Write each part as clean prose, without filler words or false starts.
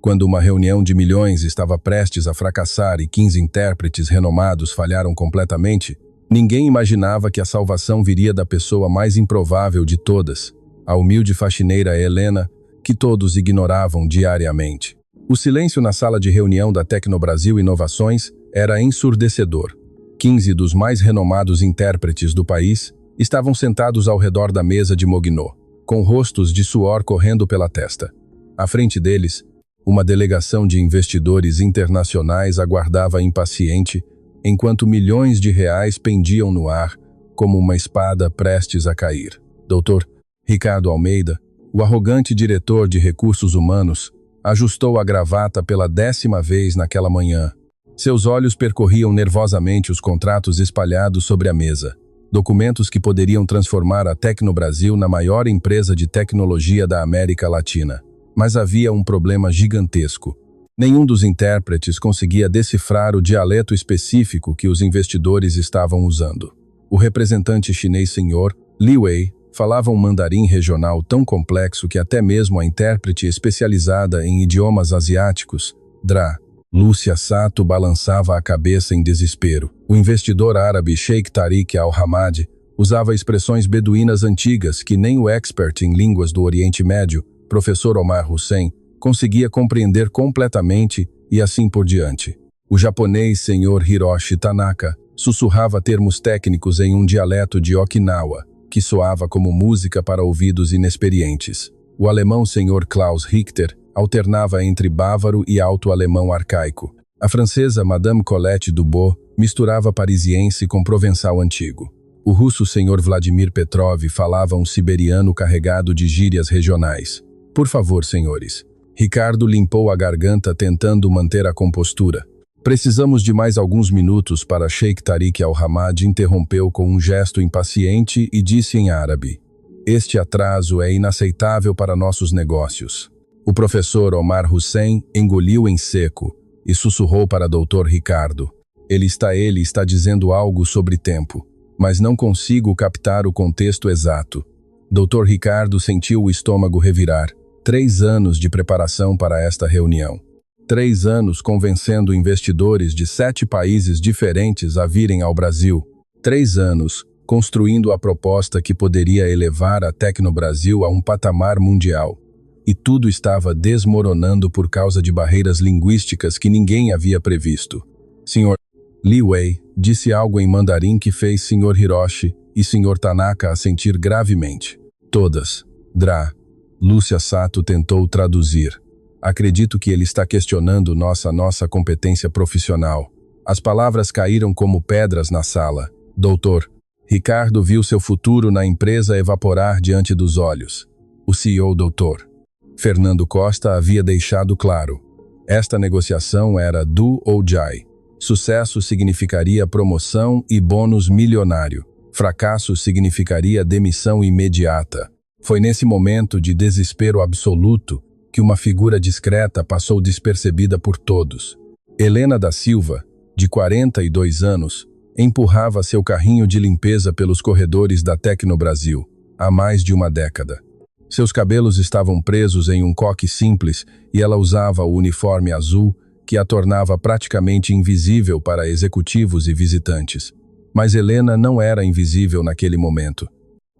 Quando uma reunião de milhões estava prestes a fracassar e 15 intérpretes renomados falharam completamente, ninguém imaginava que a salvação viria da pessoa mais improvável de todas, a humilde faxineira Helena, que todos ignoravam diariamente. O silêncio na sala de reunião da Tecnobrasil Inovações era ensurdecedor. 15 dos mais renomados intérpretes do país estavam sentados ao redor da mesa de Mogno, com rostos de suor correndo pela testa. À frente deles, uma delegação de investidores internacionais aguardava impaciente, enquanto milhões de reais pendiam no ar, como uma espada prestes a cair. Dr. Ricardo Almeida, o arrogante diretor de recursos humanos, ajustou a gravata pela 10ª vez naquela manhã. Seus olhos percorriam nervosamente os contratos espalhados sobre a mesa, documentos que poderiam transformar a Tecnobrasil na maior empresa de tecnologia da América Latina. Mas havia um problema gigantesco. Nenhum dos intérpretes conseguia decifrar o dialeto específico que os investidores estavam usando. O representante chinês Sr. Li Wei falava um mandarim regional tão complexo que até mesmo a intérprete especializada em idiomas asiáticos, Dra. Lúcia Sato, balançava a cabeça em desespero. O investidor árabe Sheikh Tariq Al-Hamad usava expressões beduínas antigas que nem o expert em línguas do Oriente Médio, professor Omar Hussein, conseguia compreender completamente e assim por diante. O japonês Sr. Hiroshi Tanaka sussurrava termos técnicos em um dialeto de Okinawa, que soava como música para ouvidos inexperientes. O alemão Sr. Klaus Richter alternava entre bávaro e alto-alemão arcaico. A francesa Madame Colette Dubois misturava parisiense com provençal antigo. O russo Sr. Vladimir Petrov falava um siberiano carregado de gírias regionais. Por favor, senhores. Ricardo limpou a garganta tentando manter a compostura. Precisamos de mais alguns minutos para Sheikh Tariq Al-Hamad interrompeu com um gesto impaciente e disse em árabe: Este atraso é inaceitável para nossos negócios. O professor Omar Hussein engoliu em seco e sussurrou para Dr. Ricardo. Ele está dizendo algo sobre tempo, mas não consigo captar o contexto exato. Dr. Ricardo sentiu o estômago revirar. 3 anos de preparação para esta reunião. 3 anos convencendo investidores de 7 países diferentes a virem ao Brasil. 3 anos construindo a proposta que poderia elevar a Tecnobrasil a um patamar mundial. E tudo estava desmoronando por causa de barreiras linguísticas que ninguém havia previsto. Sr. Li Wei disse algo em mandarim que fez Sr. Hiroshi e Sr. Tanaka assentir gravemente. Todas. Dra. Lúcia Sato tentou traduzir. Acredito que ele está questionando nossa competência profissional. As palavras caíram como pedras na sala. Doutor. Ricardo viu seu futuro na empresa evaporar diante dos olhos. O CEO Dr. Fernando Costa havia deixado claro. Esta negociação era do ou die. Sucesso significaria promoção e bônus milionário. Fracasso significaria demissão imediata. Foi nesse momento de desespero absoluto que uma figura discreta passou despercebida por todos. Helena da Silva, de 42 anos, empurrava seu carrinho de limpeza pelos corredores da Tecnobrasil há mais de uma década. Seus cabelos estavam presos em um coque simples e ela usava o uniforme azul que a tornava praticamente invisível para executivos e visitantes. Mas Helena não era invisível naquele momento.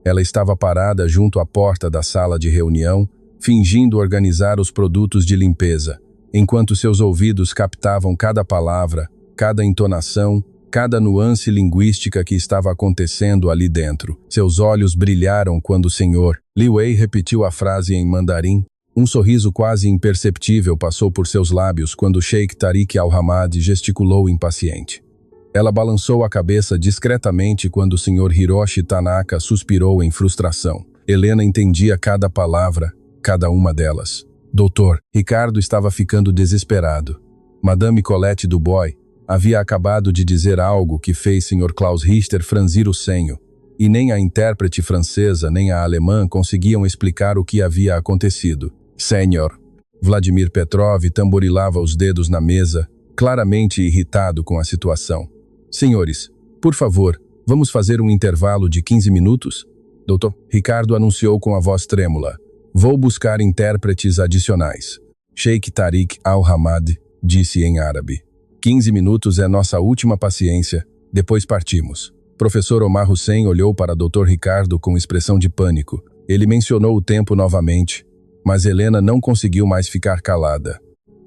Ela estava parada junto à porta da sala de reunião, fingindo organizar os produtos de limpeza, enquanto seus ouvidos captavam cada palavra, cada entonação, cada nuance linguística que estava acontecendo ali dentro. Seus olhos brilharam quando o Sr. Li Wei repetiu a frase em mandarim. Um sorriso quase imperceptível passou por seus lábios quando Sheikh Tariq Al-Hamad gesticulou impaciente. Ela balançou a cabeça discretamente quando o Sr. Hiroshi Tanaka suspirou em frustração. Helena entendia cada palavra, cada uma delas. Doutor, Ricardo estava ficando desesperado. Madame Colette Dubois havia acabado de dizer algo que fez Sr. Klaus Richter franzir o senho, e nem a intérprete francesa nem a alemã conseguiam explicar o que havia acontecido. Senhor. Vladimir Petrov tamborilava os dedos na mesa, claramente irritado com a situação. Senhores, por favor, vamos fazer um intervalo de 15 minutos? Dr. Ricardo anunciou com a voz trêmula. Vou buscar intérpretes adicionais. Sheikh Tariq Al-Hamad disse em árabe. 15 minutos é nossa última paciência, depois partimos. Professor Omar Hussein olhou para Dr. Ricardo com expressão de pânico. Ele mencionou o tempo novamente, mas Helena não conseguiu mais ficar calada.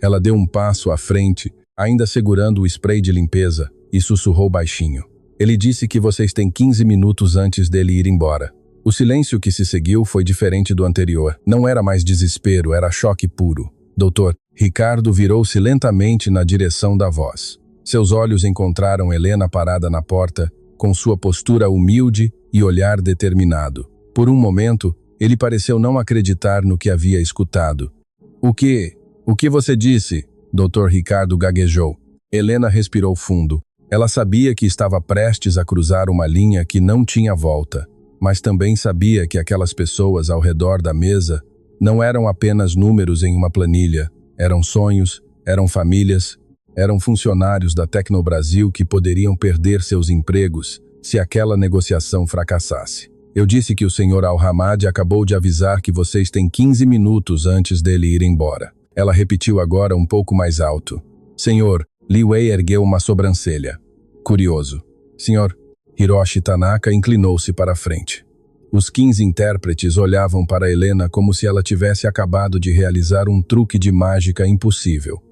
Ela deu um passo à frente, ainda segurando o spray de limpeza, e sussurrou baixinho. Ele disse que vocês têm 15 minutos antes dele ir embora. O silêncio que se seguiu foi diferente do anterior. Não era mais desespero, era choque puro. Dr. Ricardo virou-se lentamente na direção da voz. Seus olhos encontraram Helena parada na porta, com sua postura humilde e olhar determinado. Por um momento, ele pareceu não acreditar no que havia escutado. O que você disse? Dr. Ricardo gaguejou. Helena respirou fundo. Ela sabia que estava prestes a cruzar uma linha que não tinha volta, mas também sabia que aquelas pessoas ao redor da mesa não eram apenas números em uma planilha, eram sonhos, eram famílias, eram funcionários da Tecnobrasil que poderiam perder seus empregos se aquela negociação fracassasse. Eu disse que o Sr. Al-Hamad acabou de avisar que vocês têm 15 minutos antes dele ir embora. Ela repetiu agora um pouco mais alto. Senhor, Li Wei ergueu uma sobrancelha. Curioso. Senhor, Hiroshi Tanaka inclinou-se para a frente. Os 15 intérpretes olhavam para Helena como se ela tivesse acabado de realizar um truque de mágica impossível.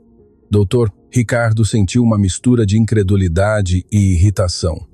Dr. Ricardo sentiu uma mistura de incredulidade e irritação.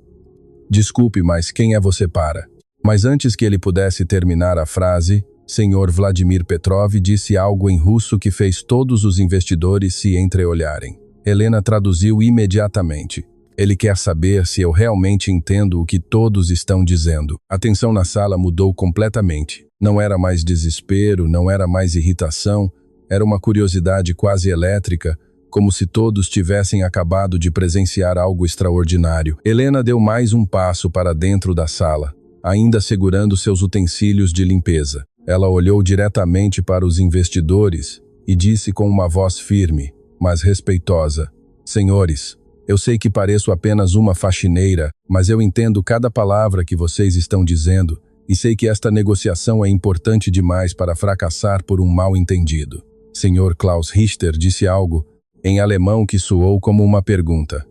Desculpe, mas quem é você para? Mas antes que ele pudesse terminar a frase, Sr. Vladimir Petrov disse algo em russo que fez todos os investidores se entreolharem. Helena traduziu imediatamente. Ele quer saber se eu realmente entendo o que todos estão dizendo. A tensão na sala mudou completamente. Não era mais desespero, não era mais irritação, era uma curiosidade quase elétrica, como se todos tivessem acabado de presenciar algo extraordinário. Helena deu mais um passo para dentro da sala, ainda segurando seus utensílios de limpeza. Ela olhou diretamente para os investidores e disse com uma voz firme, mas respeitosa: Senhores, eu sei que pareço apenas uma faxineira, mas eu entendo cada palavra que vocês estão dizendo e sei que esta negociação é importante demais para fracassar por um mal-entendido. Sr. Klaus Richter disse algo em alemão que soou como uma pergunta.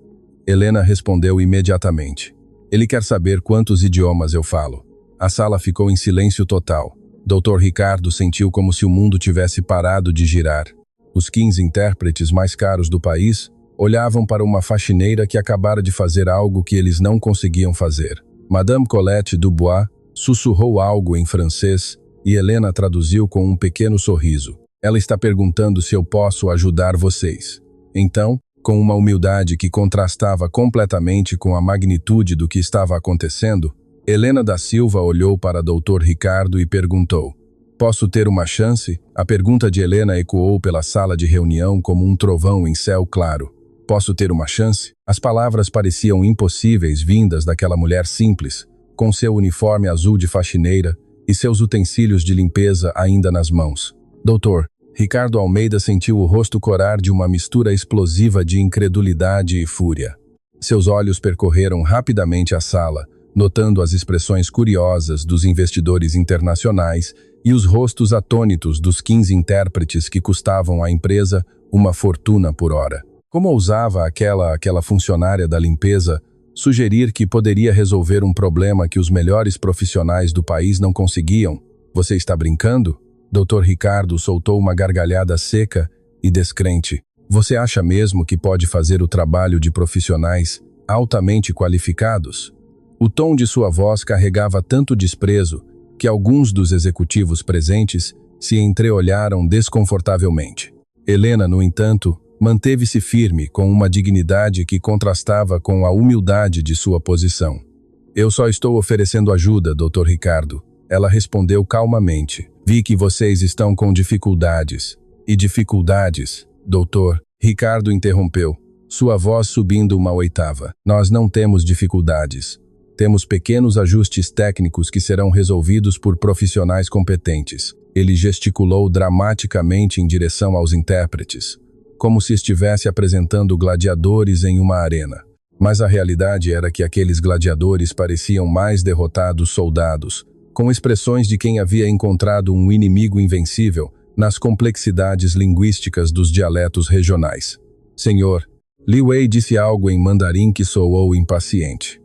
Helena respondeu imediatamente. Ele quer saber quantos idiomas eu falo. A sala ficou em silêncio total. Dr. Ricardo sentiu como se o mundo tivesse parado de girar. Os 15 intérpretes mais caros do país olhavam para uma faxineira que acabara de fazer algo que eles não conseguiam fazer. Madame Colette Dubois sussurrou algo em francês e Helena traduziu com um pequeno sorriso. Ela está perguntando se eu posso ajudar vocês. Então, com uma humildade que contrastava completamente com a magnitude do que estava acontecendo, Helena da Silva olhou para Dr. Ricardo e perguntou: Posso ter uma chance? A pergunta de Helena ecoou pela sala de reunião como um trovão em céu claro. Posso ter uma chance? As palavras pareciam impossíveis vindas daquela mulher simples, com seu uniforme azul de faxineira e seus utensílios de limpeza ainda nas mãos. Doutor, Ricardo Almeida sentiu o rosto corar de uma mistura explosiva de incredulidade e fúria. Seus olhos percorreram rapidamente a sala, notando as expressões curiosas dos investidores internacionais e os rostos atônitos dos 15 intérpretes que custavam à empresa uma fortuna por hora. Como ousava aquela funcionária da limpeza sugerir que poderia resolver um problema que os melhores profissionais do país não conseguiam? Você está brincando? Dr. Ricardo soltou uma gargalhada seca e descrente. Você acha mesmo que pode fazer o trabalho de profissionais altamente qualificados? O tom de sua voz carregava tanto desprezo que alguns dos executivos presentes se entreolharam desconfortavelmente. Helena, no entanto, manteve-se firme com uma dignidade que contrastava com a humildade de sua posição. Eu só estou oferecendo ajuda, Dr. Ricardo. Ela respondeu calmamente. Vi que vocês estão com dificuldades. E dificuldades, doutor? Ricardo interrompeu, sua voz subindo uma oitava. Nós não temos dificuldades. Temos pequenos ajustes técnicos que serão resolvidos por profissionais competentes. Ele gesticulou dramaticamente em direção aos intérpretes, como se estivesse apresentando gladiadores em uma arena. Mas a realidade era que aqueles gladiadores pareciam mais derrotados soldados, com expressões de quem havia encontrado um inimigo invencível, nas complexidades linguísticas dos dialetos regionais. Senhor, Li Wei disse algo em mandarim que soou impaciente.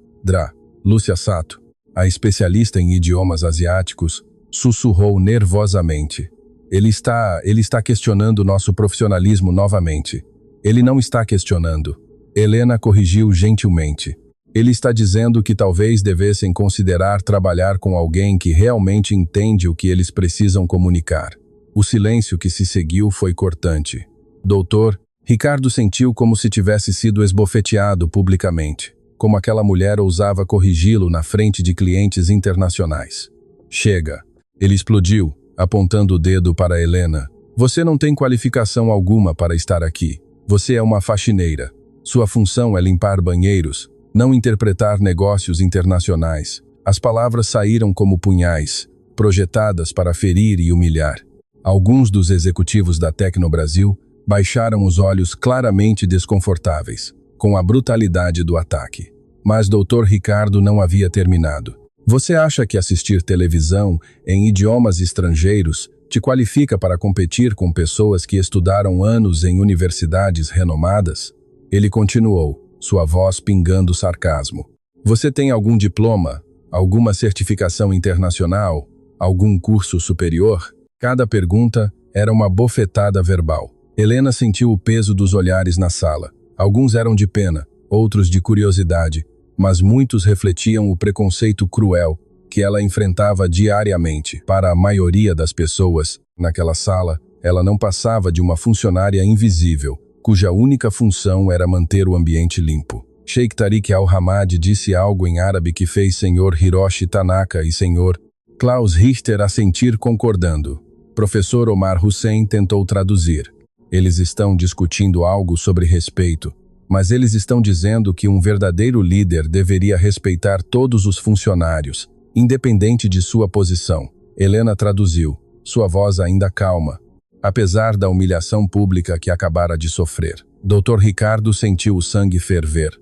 Lúcia Sato, a especialista em idiomas asiáticos, sussurrou nervosamente. Ele está questionando nosso profissionalismo novamente. Ele não está questionando. Helena corrigiu gentilmente. Ele está dizendo que talvez devessem considerar trabalhar com alguém que realmente entende o que eles precisam comunicar. O silêncio que se seguiu foi cortante. Doutor, Ricardo sentiu como se tivesse sido esbofeteado publicamente, como aquela mulher ousava corrigi-lo na frente de clientes internacionais. Chega. Ele explodiu, apontando o dedo para Helena. Você não tem qualificação alguma para estar aqui. Você é uma faxineira. Sua função é limpar banheiros, não interpretar negócios internacionais. As palavras saíram como punhais, projetadas para ferir e humilhar. Alguns dos executivos da Tecnobrasil baixaram os olhos claramente desconfortáveis, com a brutalidade do ataque. Mas Dr. Ricardo não havia terminado. Você acha que assistir televisão em idiomas estrangeiros te qualifica para competir com pessoas que estudaram anos em universidades renomadas? Ele continuou, sua voz pingando sarcasmo. Você tem algum diploma, alguma certificação internacional, algum curso superior? Cada pergunta era uma bofetada verbal. Helena sentiu o peso dos olhares na sala. Alguns eram de pena, outros de curiosidade, mas muitos refletiam o preconceito cruel que ela enfrentava diariamente. Para a maioria das pessoas, naquela sala, ela não passava de uma funcionária invisível, cuja única função era manter o ambiente limpo. Sheikh Tariq Al-Hamad disse algo em árabe que fez Sr. Hiroshi Tanaka e Sr. Klaus Richter assentir concordando. Professor Omar Hussein tentou traduzir. Eles estão discutindo algo sobre respeito, mas eles estão dizendo que um verdadeiro líder deveria respeitar todos os funcionários, independente de sua posição. Helena traduziu, sua voz ainda calma, apesar da humilhação pública que acabara de sofrer. Dr. Ricardo sentiu o sangue ferver.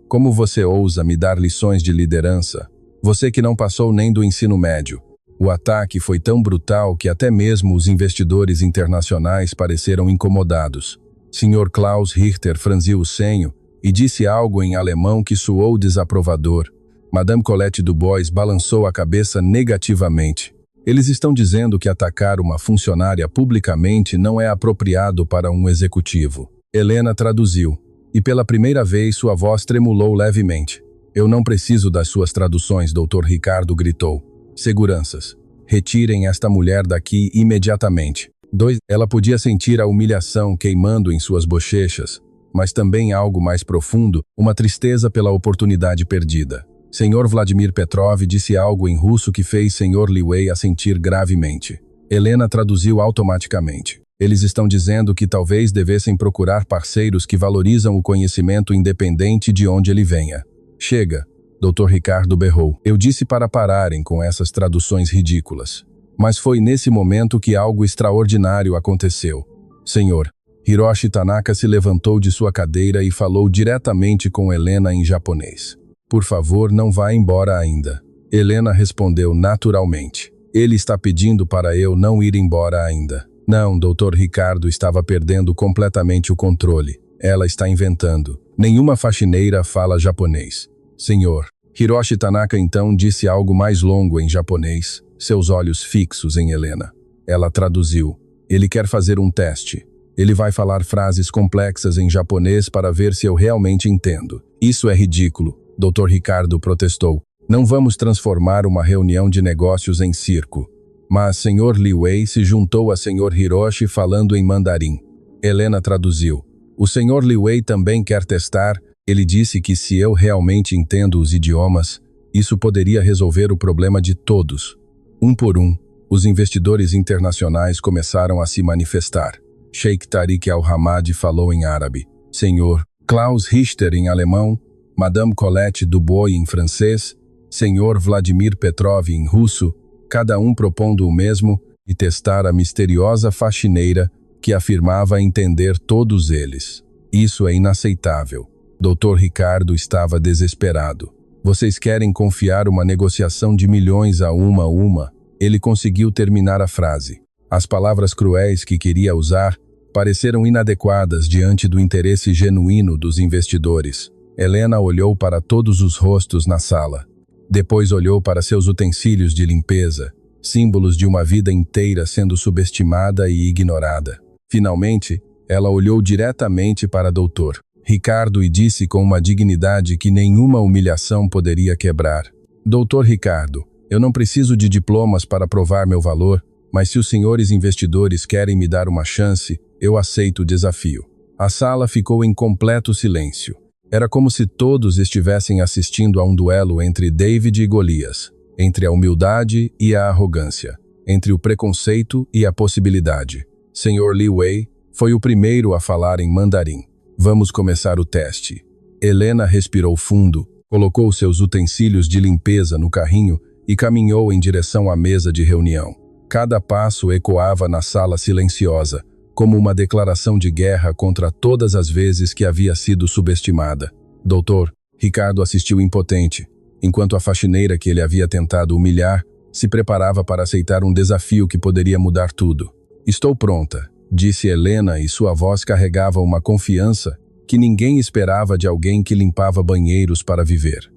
Como você ousa me dar lições de liderança? Você que não passou nem do ensino médio. O ataque foi tão brutal que até mesmo os investidores internacionais pareceram incomodados. Sr. Klaus Richter franziu o senho e disse algo em alemão que soou desaprovador. Madame Colette Dubois balançou a cabeça negativamente. Eles estão dizendo que atacar uma funcionária publicamente não é apropriado para um executivo. Helena traduziu, e pela primeira vez sua voz tremulou levemente. Eu não preciso das suas traduções, Dr. Ricardo gritou. Seguranças. Retirem esta mulher daqui imediatamente. 2. Ela podia sentir a humilhação queimando em suas bochechas, mas também algo mais profundo, uma tristeza pela oportunidade perdida. Sr. Vladimir Petrov disse algo em russo que fez Sr. Li Wei assentir gravemente. Helena traduziu automaticamente. Eles estão dizendo que talvez devessem procurar parceiros que valorizam o conhecimento independente de onde ele venha. Chega. Dr. Ricardo berrou. Eu disse para pararem com essas traduções ridículas. Mas foi nesse momento que algo extraordinário aconteceu. Senhor, Hiroshi Tanaka se levantou de sua cadeira e falou diretamente com Helena em japonês. Por favor, não vá embora ainda. Helena respondeu naturalmente. Ele está pedindo para eu não ir embora ainda. Não, Dr. Ricardo estava perdendo completamente o controle. Ela está inventando. Nenhuma faxineira fala japonês. Senhor. Hiroshi Tanaka então disse algo mais longo em japonês, seus olhos fixos em Helena. Ela traduziu. Ele quer fazer um teste. Ele vai falar frases complexas em japonês para ver se eu realmente entendo. Isso é ridículo, Dr. Ricardo protestou. Não vamos transformar uma reunião de negócios em circo. Mas Sr. Li Wei se juntou a Sr. Hiroshi falando em mandarim. Helena traduziu. O Sr. Li Wei também quer testar. Ele disse que se eu realmente entendo os idiomas, isso poderia resolver o problema de todos. Um por um, os investidores internacionais começaram a se manifestar. Sheikh Tariq Al-Hamad falou em árabe. Sr. Klaus Richter em alemão, Madame Colette Dubois em francês, Sr. Vladimir Petrov em russo, cada um propondo o mesmo e testar a misteriosa faxineira que afirmava entender todos eles. Isso é inaceitável. Dr. Ricardo estava desesperado. Vocês querem confiar uma negociação de milhões a uma? Ele conseguiu terminar a frase. As palavras cruéis que queria usar pareceram inadequadas diante do interesse genuíno dos investidores. Helena olhou para todos os rostos na sala. Depois olhou para seus utensílios de limpeza, símbolos de uma vida inteira sendo subestimada e ignorada. Finalmente, ela olhou diretamente para Dr. Ricardo e disse com uma dignidade que nenhuma humilhação poderia quebrar: Dr. Ricardo, eu não preciso de diplomas para provar meu valor, mas se os senhores investidores querem me dar uma chance, eu aceito o desafio. A sala ficou em completo silêncio. Era como se todos estivessem assistindo a um duelo entre David e Golias, entre a humildade e a arrogância, entre o preconceito e a possibilidade. Sr. Li Wei foi o primeiro a falar em mandarim. Vamos começar o teste. Helena respirou fundo, colocou seus utensílios de limpeza no carrinho e caminhou em direção à mesa de reunião. Cada passo ecoava na sala silenciosa, como uma declaração de guerra contra todas as vezes que havia sido subestimada. Doutor, Ricardo assistiu impotente, enquanto a faxineira que ele havia tentado humilhar se preparava para aceitar um desafio que poderia mudar tudo. Estou pronta, disse Helena, e sua voz carregava uma confiança que ninguém esperava de alguém que limpava banheiros para viver.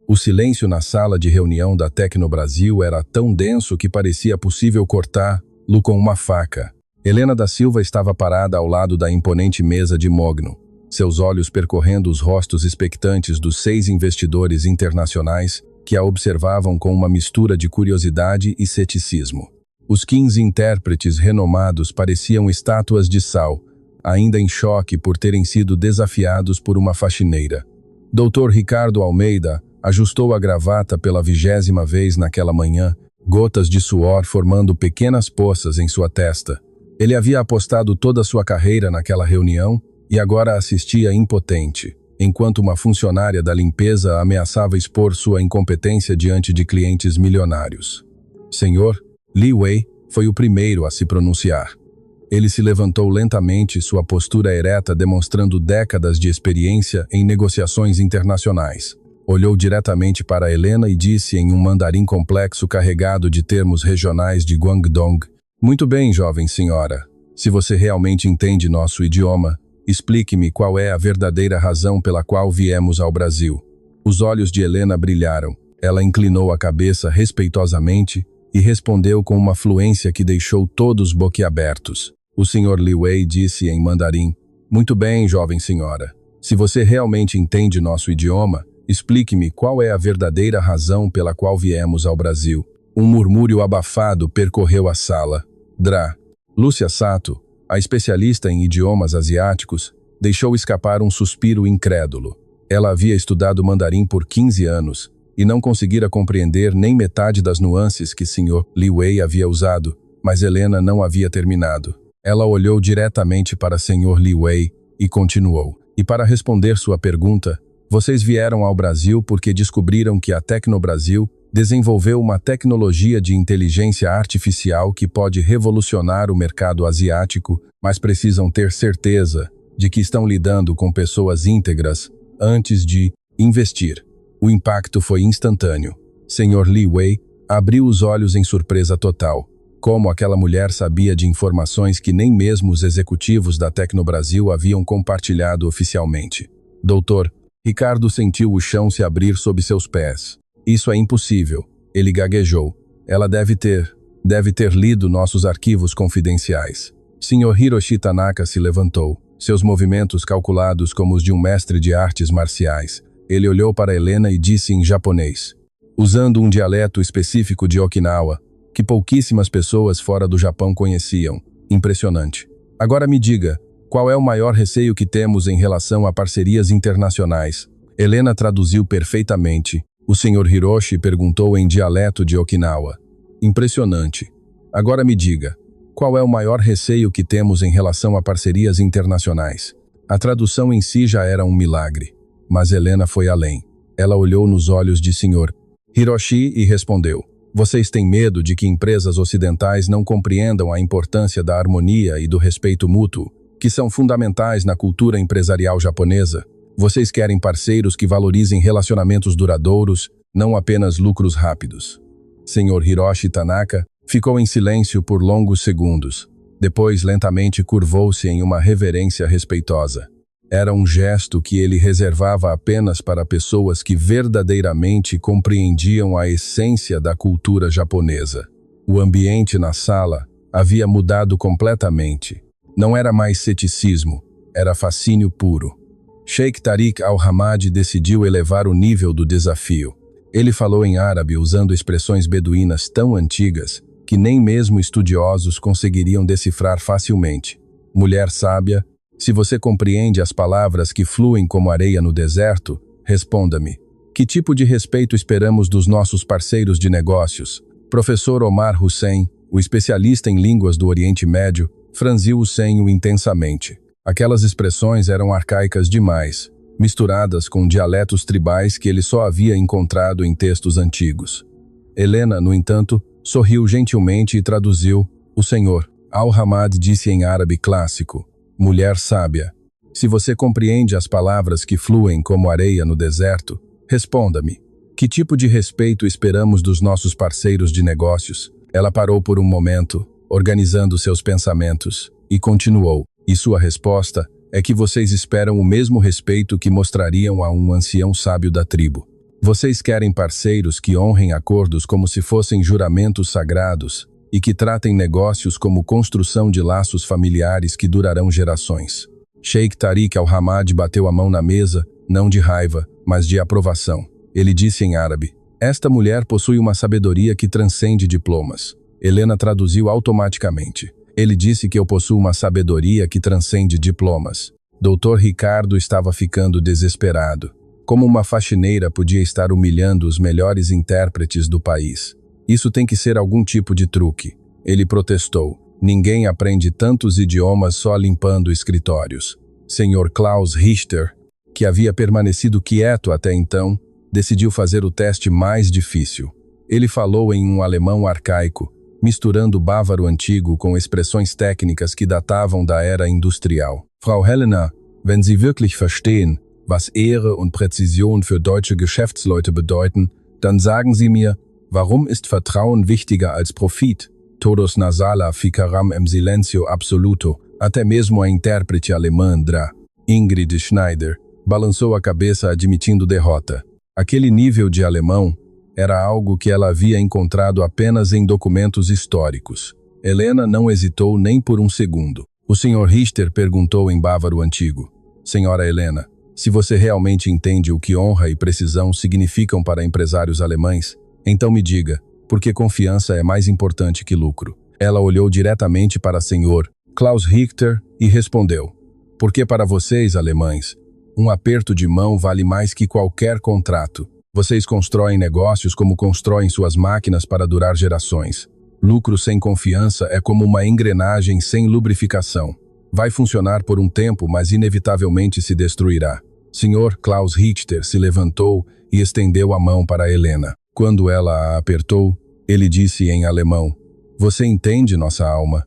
O silêncio na sala de reunião da Tecnobrasil era tão denso que parecia possível cortá-lo com uma faca. Helena da Silva estava parada ao lado da imponente mesa de mogno, seus olhos percorrendo os rostos expectantes dos 6 investidores internacionais que a observavam com uma mistura de curiosidade e ceticismo. Os 15 intérpretes renomados pareciam estátuas de sal, ainda em choque por terem sido desafiados por uma faxineira. Dr. Ricardo Almeida ajustou a gravata pela 20ª vez naquela manhã, gotas de suor formando pequenas poças em sua testa. Ele havia apostado toda a sua carreira naquela reunião e agora assistia impotente, enquanto uma funcionária da limpeza ameaçava expor sua incompetência diante de clientes milionários. Senhor, Li Wei foi o primeiro a se pronunciar. Ele se levantou lentamente, sua postura ereta demonstrando décadas de experiência em negociações internacionais. Olhou diretamente para Helena e disse em um mandarim complexo carregado de termos regionais de Guangdong: Muito bem, jovem senhora. Se você realmente entende nosso idioma, explique-me qual é a verdadeira razão pela qual viemos ao Brasil. Os olhos de Helena brilharam. Ela inclinou a cabeça respeitosamente e respondeu com uma fluência que deixou todos boquiabertos. O Sr. Li Wei disse em mandarim: Muito bem, jovem senhora. Se você realmente entende nosso idioma, explique-me qual é a verdadeira razão pela qual viemos ao Brasil. Um murmúrio abafado percorreu a sala. Lúcia Sato, a especialista em idiomas asiáticos, deixou escapar um suspiro incrédulo. Ela havia estudado mandarim por 15 anos e não conseguira compreender nem metade das nuances que Sr. Li Wei havia usado, mas Helena não havia terminado. Ela olhou diretamente para Sr. Li Wei e continuou: E para responder sua pergunta, vocês vieram ao Brasil porque descobriram que a Tecnobrasil desenvolveu uma tecnologia de inteligência artificial que pode revolucionar o mercado asiático, mas precisam ter certeza de que estão lidando com pessoas íntegras antes de investir. O impacto foi instantâneo. Sr. Li Wei abriu os olhos em surpresa total. Como aquela mulher sabia de informações que nem mesmo os executivos da Tecnobrasil haviam compartilhado oficialmente? Doutor, Ricardo sentiu o chão se abrir sob seus pés. Isso é impossível, ele gaguejou. Ela deve ter lido nossos arquivos confidenciais. Sr. Hiroshi Tanaka se levantou, seus movimentos calculados como os de um mestre de artes marciais. Ele olhou para Helena e disse em japonês, usando um dialeto específico de Okinawa, que pouquíssimas pessoas fora do Japão conheciam. Impressionante. Agora me diga, qual é o maior receio que temos em relação a parcerias internacionais? Helena traduziu perfeitamente. O Sr. Hiroshi perguntou em dialeto de Okinawa. Impressionante. Agora me diga, qual é o maior receio que temos em relação a parcerias internacionais? A tradução em si já era um milagre, mas Helena foi além. Ela olhou nos olhos de Sr. Hiroshi e respondeu: Vocês têm medo de que empresas ocidentais não compreendam a importância da harmonia e do respeito mútuo, que são fundamentais na cultura empresarial japonesa? Vocês querem parceiros que valorizem relacionamentos duradouros, não apenas lucros rápidos. Sr. Hiroshi Tanaka Ficou em silêncio por longos segundos. Depois, lentamente curvou-se em uma reverência respeitosa. Era um gesto que ele reservava apenas para pessoas que verdadeiramente compreendiam a essência da cultura japonesa. O ambiente na sala havia mudado completamente. Não era mais ceticismo, era fascínio puro. Sheikh Tariq Al-Hamad decidiu elevar o nível do desafio. Ele falou em árabe usando expressões beduínas tão antigas que nem mesmo estudiosos conseguiriam decifrar facilmente. Mulher sábia, se você compreende as palavras que fluem como areia no deserto, responda-me. Que tipo de respeito esperamos dos nossos parceiros de negócios? Professor Omar Hussein, o especialista em línguas do Oriente Médio, franziu o senho intensamente. Aquelas expressões eram arcaicas demais, misturadas com dialetos tribais que ele só havia encontrado em textos antigos. Helena, no entanto, sorriu gentilmente e traduziu. O senhor Al-Hamad disse em árabe clássico: mulher sábia, se você compreende as palavras que fluem como areia no deserto, responda-me. Que tipo de respeito esperamos dos nossos parceiros de negócios? Ela parou por um momento, organizando seus pensamentos, e continuou. E sua resposta é que vocês esperam o mesmo respeito que mostrariam a um ancião sábio da tribo. Vocês querem parceiros que honrem acordos como se fossem juramentos sagrados e que tratem negócios como construção de laços familiares que durarão gerações. Sheikh Tariq Al-Hamad bateu a mão na mesa, não de raiva, mas de aprovação. Ele disse em árabe: esta mulher possui uma sabedoria que transcende diplomas. Helena traduziu automaticamente. Ele disse que eu possuo uma sabedoria que transcende diplomas. Dr. Ricardo estava ficando desesperado. Como uma faxineira podia estar humilhando os melhores intérpretes do país? Isso tem que ser algum tipo de truque. Ele protestou. Ninguém aprende tantos idiomas só limpando escritórios. Sr. Klaus Richter, que havia permanecido quieto até então, decidiu fazer o teste mais difícil. Ele falou em um alemão arcaico, misturando bávaro antigo com expressões técnicas que datavam da era industrial. Frau Helena, wenn Sie wirklich verstehen, was Ehre und Präzision für deutsche Geschäftsleute bedeuten, dann sagen Sie mir, warum ist Vertrauen wichtiger als Profit? Todos na sala ficaram em silêncio absoluto. Até mesmo a intérprete alemã Dra. Ingrid Schneider balançou a cabeça admitindo derrota. Aquele nível de alemão era algo que ela havia encontrado apenas em documentos históricos. Helena não hesitou nem por um segundo. O Sr. Richter perguntou em bávaro antigo: Senhora Helena, se você realmente entende o que honra e precisão significam para empresários alemães, então me diga, por que confiança é mais importante que lucro? Ela olhou diretamente para o Sr. Klaus Richter e respondeu: porque para vocês, alemães, um aperto de mão vale mais que qualquer contrato. Vocês constroem negócios como constroem suas máquinas para durar gerações. Lucro sem confiança é como uma engrenagem sem lubrificação. Vai funcionar por um tempo, mas inevitavelmente se destruirá. Sr. Klaus Richter se levantou e estendeu a mão para Helena. Quando ela a apertou, ele disse em alemão: você entende nossa alma?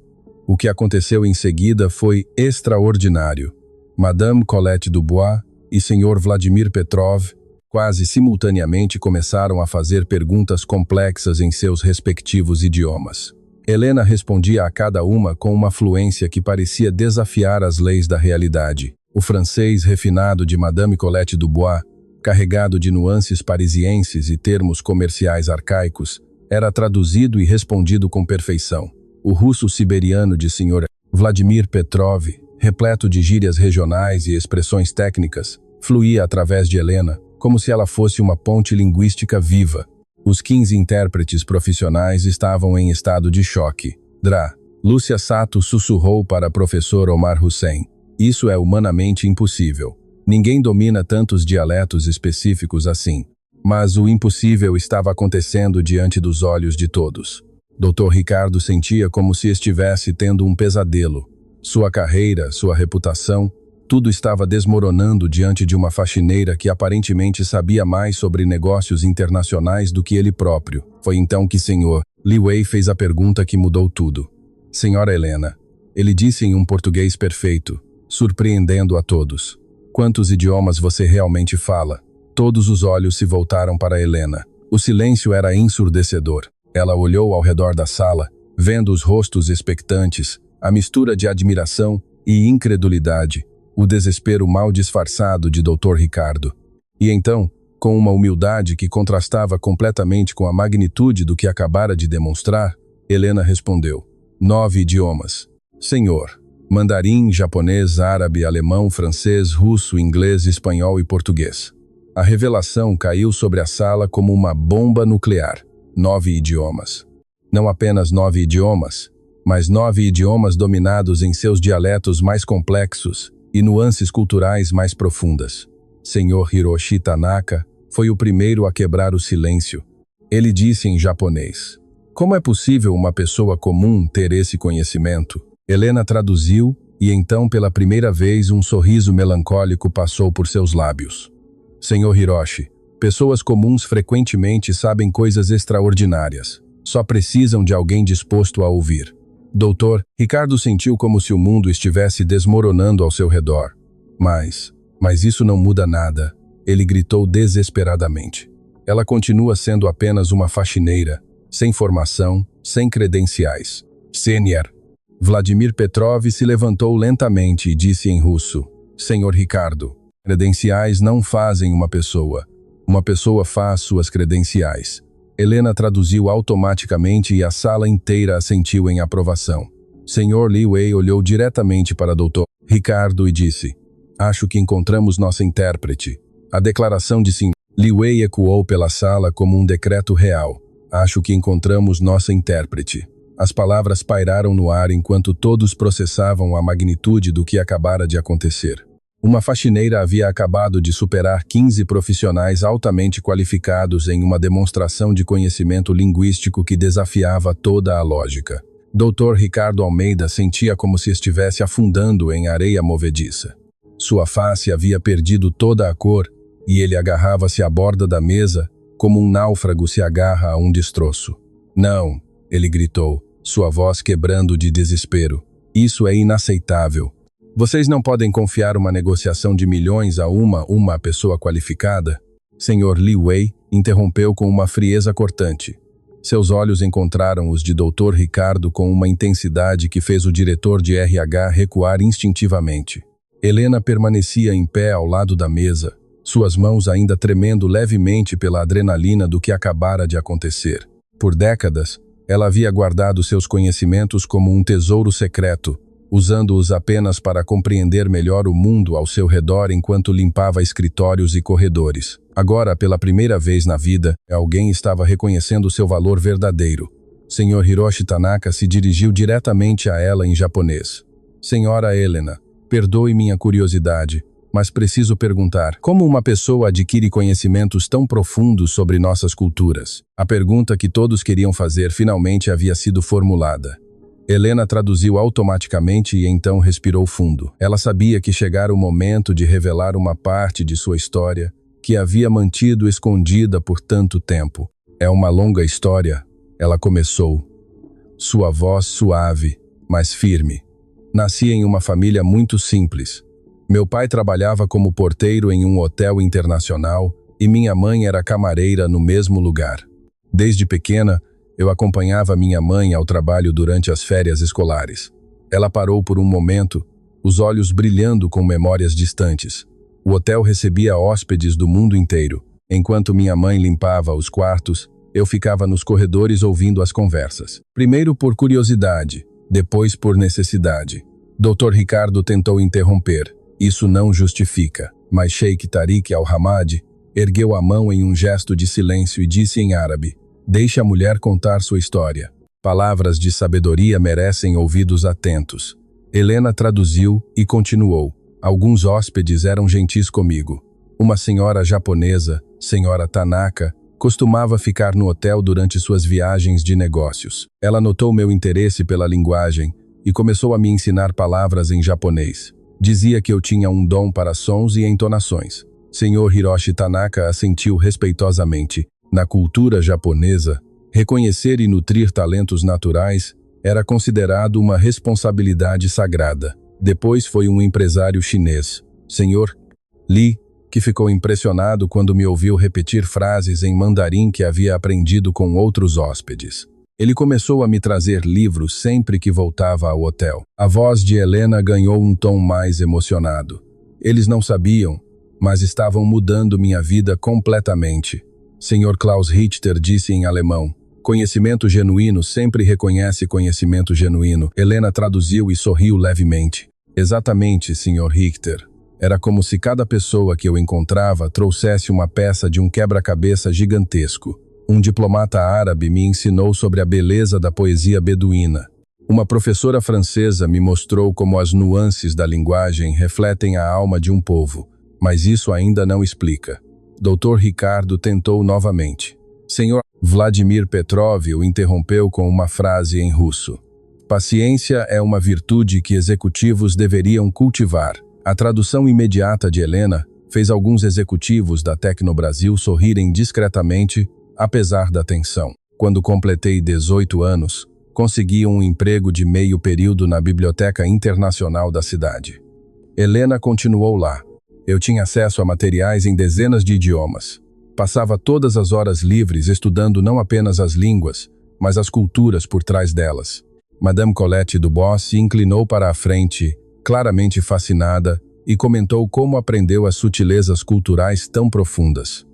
O que aconteceu em seguida foi extraordinário. Madame Colette Dubois e Sr. Vladimir Petrov quase simultaneamente começaram a fazer perguntas complexas em seus respectivos idiomas. Helena respondia a cada uma com uma fluência que parecia desafiar as leis da realidade. O francês refinado de Madame Colette Dubois, carregado de nuances parisienses e termos comerciais arcaicos, era traduzido e respondido com perfeição. O russo siberiano de Sr. Vladimir Petrov, repleto de gírias regionais e expressões técnicas, fluía através de Helena, como se ela fosse uma ponte linguística viva. Os 15 intérpretes profissionais estavam em estado de choque. Dra. Lúcia Sato sussurrou para professor Omar Hussein: isso é humanamente impossível. Ninguém domina tantos dialetos específicos assim. Mas o impossível estava acontecendo diante dos olhos de todos. Dr. Ricardo sentia como se estivesse tendo um pesadelo. Sua carreira, sua reputação, tudo estava desmoronando diante de uma faxineira que aparentemente sabia mais sobre negócios internacionais do que ele próprio. Foi então que Sr. Li Wei fez a pergunta que mudou tudo. Senhora Helena, ele disse em um português perfeito, surpreendendo a todos: quantos idiomas você realmente fala? Todos os olhos se voltaram para Helena. O silêncio era ensurdecedor. Ela olhou ao redor da sala, vendo os rostos expectantes, a mistura de admiração e incredulidade, o desespero mal disfarçado de Dr. Ricardo. E então, com uma humildade que contrastava completamente com a magnitude do que acabara de demonstrar, Helena respondeu: 9 idiomas. Senhor. Mandarim, japonês, árabe, alemão, francês, russo, inglês, espanhol e português. A revelação caiu sobre a sala como uma bomba nuclear. 9 idiomas. Não apenas 9 idiomas, mas 9 idiomas dominados em seus dialetos mais complexos e nuances culturais mais profundas. Senhor Hiroshi Tanaka foi o primeiro a quebrar o silêncio. Ele disse em japonês: como é possível uma pessoa comum ter esse conhecimento? Helena traduziu e então, pela primeira vez, um sorriso melancólico passou por seus lábios. Senhor Hiroshi, pessoas comuns frequentemente sabem coisas extraordinárias. Só precisam de alguém disposto a ouvir. Doutor, Ricardo sentiu como se o mundo estivesse desmoronando ao seu redor. Mas isso não muda nada. Ele gritou desesperadamente. Ela continua sendo apenas uma faxineira, sem formação, sem credenciais. Senior. Vladimir Petrov se levantou lentamente e disse em russo: Senhor Ricardo, credenciais não fazem uma pessoa. Uma pessoa faz suas credenciais. Helena traduziu automaticamente e a sala inteira assentiu em aprovação. Senhor Li Wei olhou diretamente para Dr. Ricardo e disse: acho que encontramos nossa intérprete. A declaração de Sr. Li Wei ecoou pela sala como um decreto real. Acho que encontramos nossa intérprete. As palavras pairaram no ar enquanto todos processavam a magnitude do que acabara de acontecer. Uma faxineira havia acabado de superar 15 profissionais altamente qualificados em uma demonstração de conhecimento linguístico que desafiava toda a lógica. Dr. Ricardo Almeida sentia como se estivesse afundando em areia movediça. Sua face havia perdido toda a cor e ele agarrava-se à borda da mesa como um náufrago se agarra a um destroço. Não, ele gritou, sua voz quebrando de desespero. Isso é inaceitável. Vocês não podem confiar uma negociação de milhões a uma pessoa qualificada? Senhor Li Wei interrompeu com uma frieza cortante. Seus olhos encontraram os de Dr. Ricardo com uma intensidade que fez o diretor de RH recuar instintivamente. Helena permanecia em pé ao lado da mesa, suas mãos ainda tremendo levemente pela adrenalina do que acabara de acontecer. Por décadas, ela havia guardado seus conhecimentos como um tesouro secreto, usando-os apenas para compreender melhor o mundo ao seu redor enquanto limpava escritórios e corredores. Agora, pela primeira vez na vida, alguém estava reconhecendo seu valor verdadeiro. Sr. Hiroshi Tanaka se dirigiu diretamente a ela em japonês. Senhora Helena, perdoe minha curiosidade, mas preciso perguntar, como uma pessoa adquire conhecimentos tão profundos sobre nossas culturas? A pergunta que todos queriam fazer finalmente havia sido formulada. Helena traduziu automaticamente e então respirou fundo. Ela sabia que chegara o momento de revelar uma parte de sua história que havia mantido escondida por tanto tempo. É uma longa história, ela começou. Sua voz suave, mas firme. Nasci em uma família muito simples. Meu pai trabalhava como porteiro em um hotel internacional e minha mãe era camareira no mesmo lugar. Desde pequena, eu acompanhava minha mãe ao trabalho durante as férias escolares. Ela parou por um momento, os olhos brilhando com memórias distantes. O hotel recebia hóspedes do mundo inteiro. Enquanto minha mãe limpava os quartos, eu ficava nos corredores ouvindo as conversas. Primeiro por curiosidade, depois por necessidade. Dr. Ricardo tentou interromper. Isso não justifica, mas Sheikh Tariq Al-Hamad ergueu a mão em um gesto de silêncio e disse em árabe: deixe a mulher contar sua história. Palavras de sabedoria merecem ouvidos atentos. Helena traduziu e continuou. Alguns hóspedes eram gentis comigo. Uma senhora japonesa, senhora Tanaka, costumava ficar no hotel durante suas viagens de negócios. Ela notou meu interesse pela linguagem e começou a me ensinar palavras em japonês. Dizia que eu tinha um dom para sons e entonações. Senhor Hiroshi Tanaka assentiu respeitosamente. Na cultura japonesa, reconhecer e nutrir talentos naturais era considerado uma responsabilidade sagrada. Depois foi um empresário chinês, Sr. Li, que ficou impressionado quando me ouviu repetir frases em mandarim que havia aprendido com outros hóspedes. Ele começou a me trazer livros sempre que voltava ao hotel. A voz de Helena ganhou um tom mais emocionado. Eles não sabiam, mas estavam mudando minha vida completamente. Sr. Klaus Richter disse em alemão: "Conhecimento genuíno sempre reconhece conhecimento genuíno." Helena traduziu e sorriu levemente. "Exatamente, Sr. Richter." Era como se cada pessoa que eu encontrava trouxesse uma peça de um quebra-cabeça gigantesco. Um diplomata árabe me ensinou sobre a beleza da poesia beduína. Uma professora francesa me mostrou como as nuances da linguagem refletem a alma de um povo. Mas isso ainda não explica. Dr. Ricardo tentou novamente. Sr. Vladimir Petrov o interrompeu com uma frase em russo. "Paciência é uma virtude que executivos deveriam cultivar." A tradução imediata de Helena fez alguns executivos da Tecnobrasil sorrirem discretamente, apesar da tensão. Quando completei 18 anos, consegui um emprego de meio período na Biblioteca Internacional da cidade. Helena continuou lá. Eu tinha acesso a materiais em dezenas de idiomas. Passava todas as horas livres estudando não apenas as línguas, mas as culturas por trás delas. Madame Colette Dubois se inclinou para a frente, claramente fascinada, e comentou como aprendeu as sutilezas culturais tão profundas.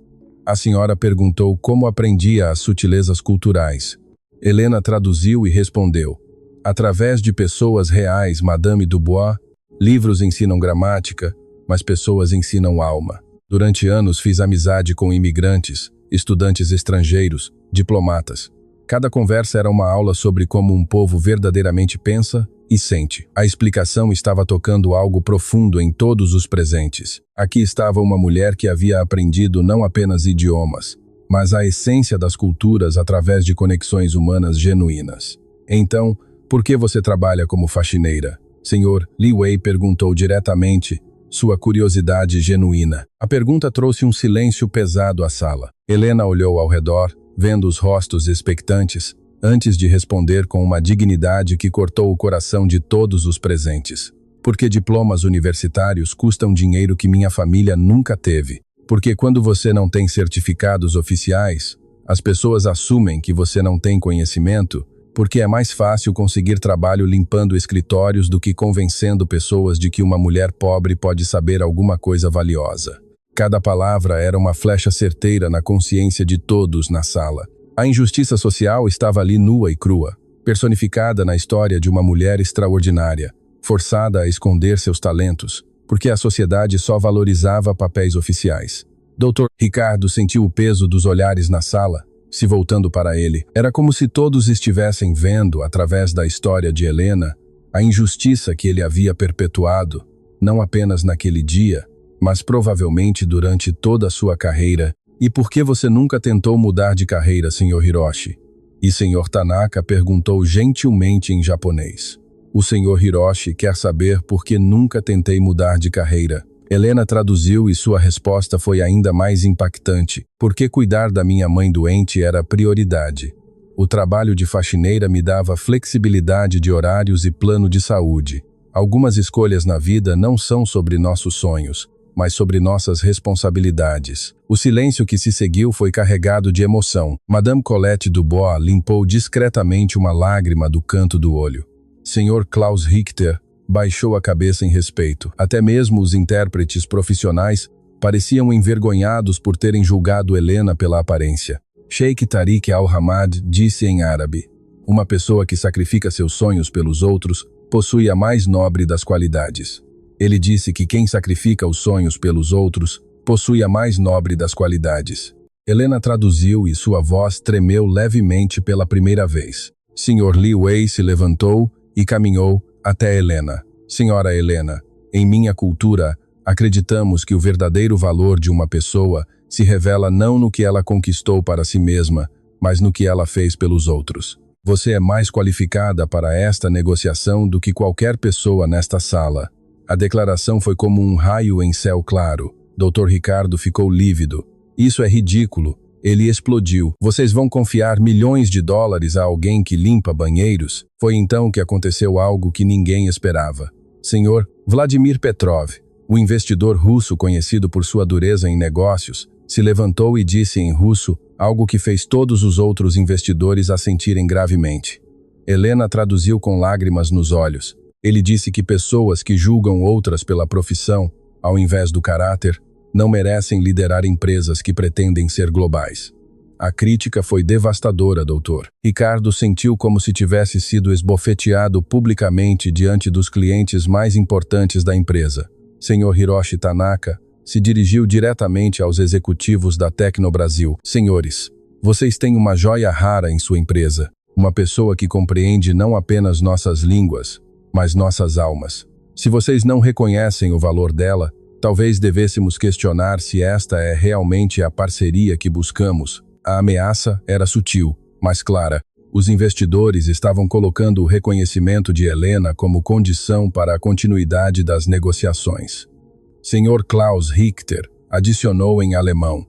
A senhora perguntou como aprendia as sutilezas culturais. Helena traduziu e respondeu: "Através de pessoas reais, Madame Dubois, livros ensinam gramática, mas pessoas ensinam alma." Durante anos fiz amizade com imigrantes, estudantes estrangeiros, diplomatas. Cada conversa era uma aula sobre como um povo verdadeiramente pensa e sente. A explicação estava tocando algo profundo em todos os presentes. Aqui estava uma mulher que havia aprendido não apenas idiomas, mas a essência das culturas através de conexões humanas genuínas. "Então, por que você trabalha como faxineira?" Sr. Li Wei perguntou diretamente, sua curiosidade genuína. A pergunta trouxe um silêncio pesado à sala. Helena olhou ao redor, vendo os rostos expectantes, antes de responder com uma dignidade que cortou o coração de todos os presentes. "Porque diplomas universitários custam dinheiro que minha família nunca teve. Porque quando você não tem certificados oficiais, as pessoas assumem que você não tem conhecimento, porque é mais fácil conseguir trabalho limpando escritórios do que convencendo pessoas de que uma mulher pobre pode saber alguma coisa valiosa." Cada palavra era uma flecha certeira na consciência de todos na sala. A injustiça social estava ali nua e crua, personificada na história de uma mulher extraordinária, forçada a esconder seus talentos, porque a sociedade só valorizava papéis oficiais. Dr. Ricardo sentiu o peso dos olhares na sala, se voltando para ele. Era como se todos estivessem vendo, através da história de Helena, a injustiça que ele havia perpetuado, não apenas naquele dia, mas provavelmente durante toda a sua carreira. "E por que você nunca tentou mudar de carreira, Sr. Hiroshi?" E Sr. Tanaka perguntou gentilmente em japonês. "O Sr. Hiroshi quer saber por que nunca tentei mudar de carreira." Helena traduziu e sua resposta foi ainda mais impactante. "Porque cuidar da minha mãe doente era prioridade. O trabalho de faxineira me dava flexibilidade de horários e plano de saúde. Algumas escolhas na vida não são sobre nossos sonhos, mas sobre nossas responsabilidades." O silêncio que se seguiu foi carregado de emoção. Madame Colette Dubois limpou discretamente uma lágrima do canto do olho. Sr. Klaus Richter baixou a cabeça em respeito. Até mesmo os intérpretes profissionais pareciam envergonhados por terem julgado Helena pela aparência. Sheikh Tariq Al-Hamad disse em árabe: "Uma pessoa que sacrifica seus sonhos pelos outros possui a mais nobre das qualidades." Ele disse que quem sacrifica os sonhos pelos outros possui a mais nobre das qualidades. Helena traduziu e sua voz tremeu levemente pela primeira vez. Sr. Li Wei se levantou e caminhou até Helena. "Senhora Helena, em minha cultura, acreditamos que o verdadeiro valor de uma pessoa se revela não no que ela conquistou para si mesma, mas no que ela fez pelos outros. Você é mais qualificada para esta negociação do que qualquer pessoa nesta sala." A declaração foi como um raio em céu claro. Dr. Ricardo ficou lívido. "Isso é ridículo." Ele explodiu. "Vocês vão confiar milhões de dólares a alguém que limpa banheiros?" Foi então que aconteceu algo que ninguém esperava. "Senhor Vladimir Petrov, O investidor russo, conhecido por sua dureza em negócios, se levantou e disse em russo algo que fez todos os outros investidores assentirem gravemente. Helena traduziu com lágrimas nos olhos. Ele disse que pessoas que julgam outras pela profissão, ao invés do caráter, não merecem liderar empresas que pretendem ser globais. A crítica foi devastadora, doutor. Ricardo sentiu como se tivesse sido esbofeteado publicamente diante dos clientes mais importantes da empresa. Senhor Hiroshi Tanaka se dirigiu diretamente aos executivos da Tecnobrasil. Senhores, vocês têm uma joia rara em sua empresa. Uma pessoa que compreende não apenas nossas línguas, mas nossas almas. Se vocês não reconhecem o valor dela, talvez devêssemos questionar se esta é realmente a parceria que buscamos. A ameaça era sutil, mas clara. Os investidores estavam colocando o reconhecimento de Helena como condição para a continuidade das negociações. Sr. Klaus Richter adicionou em alemão: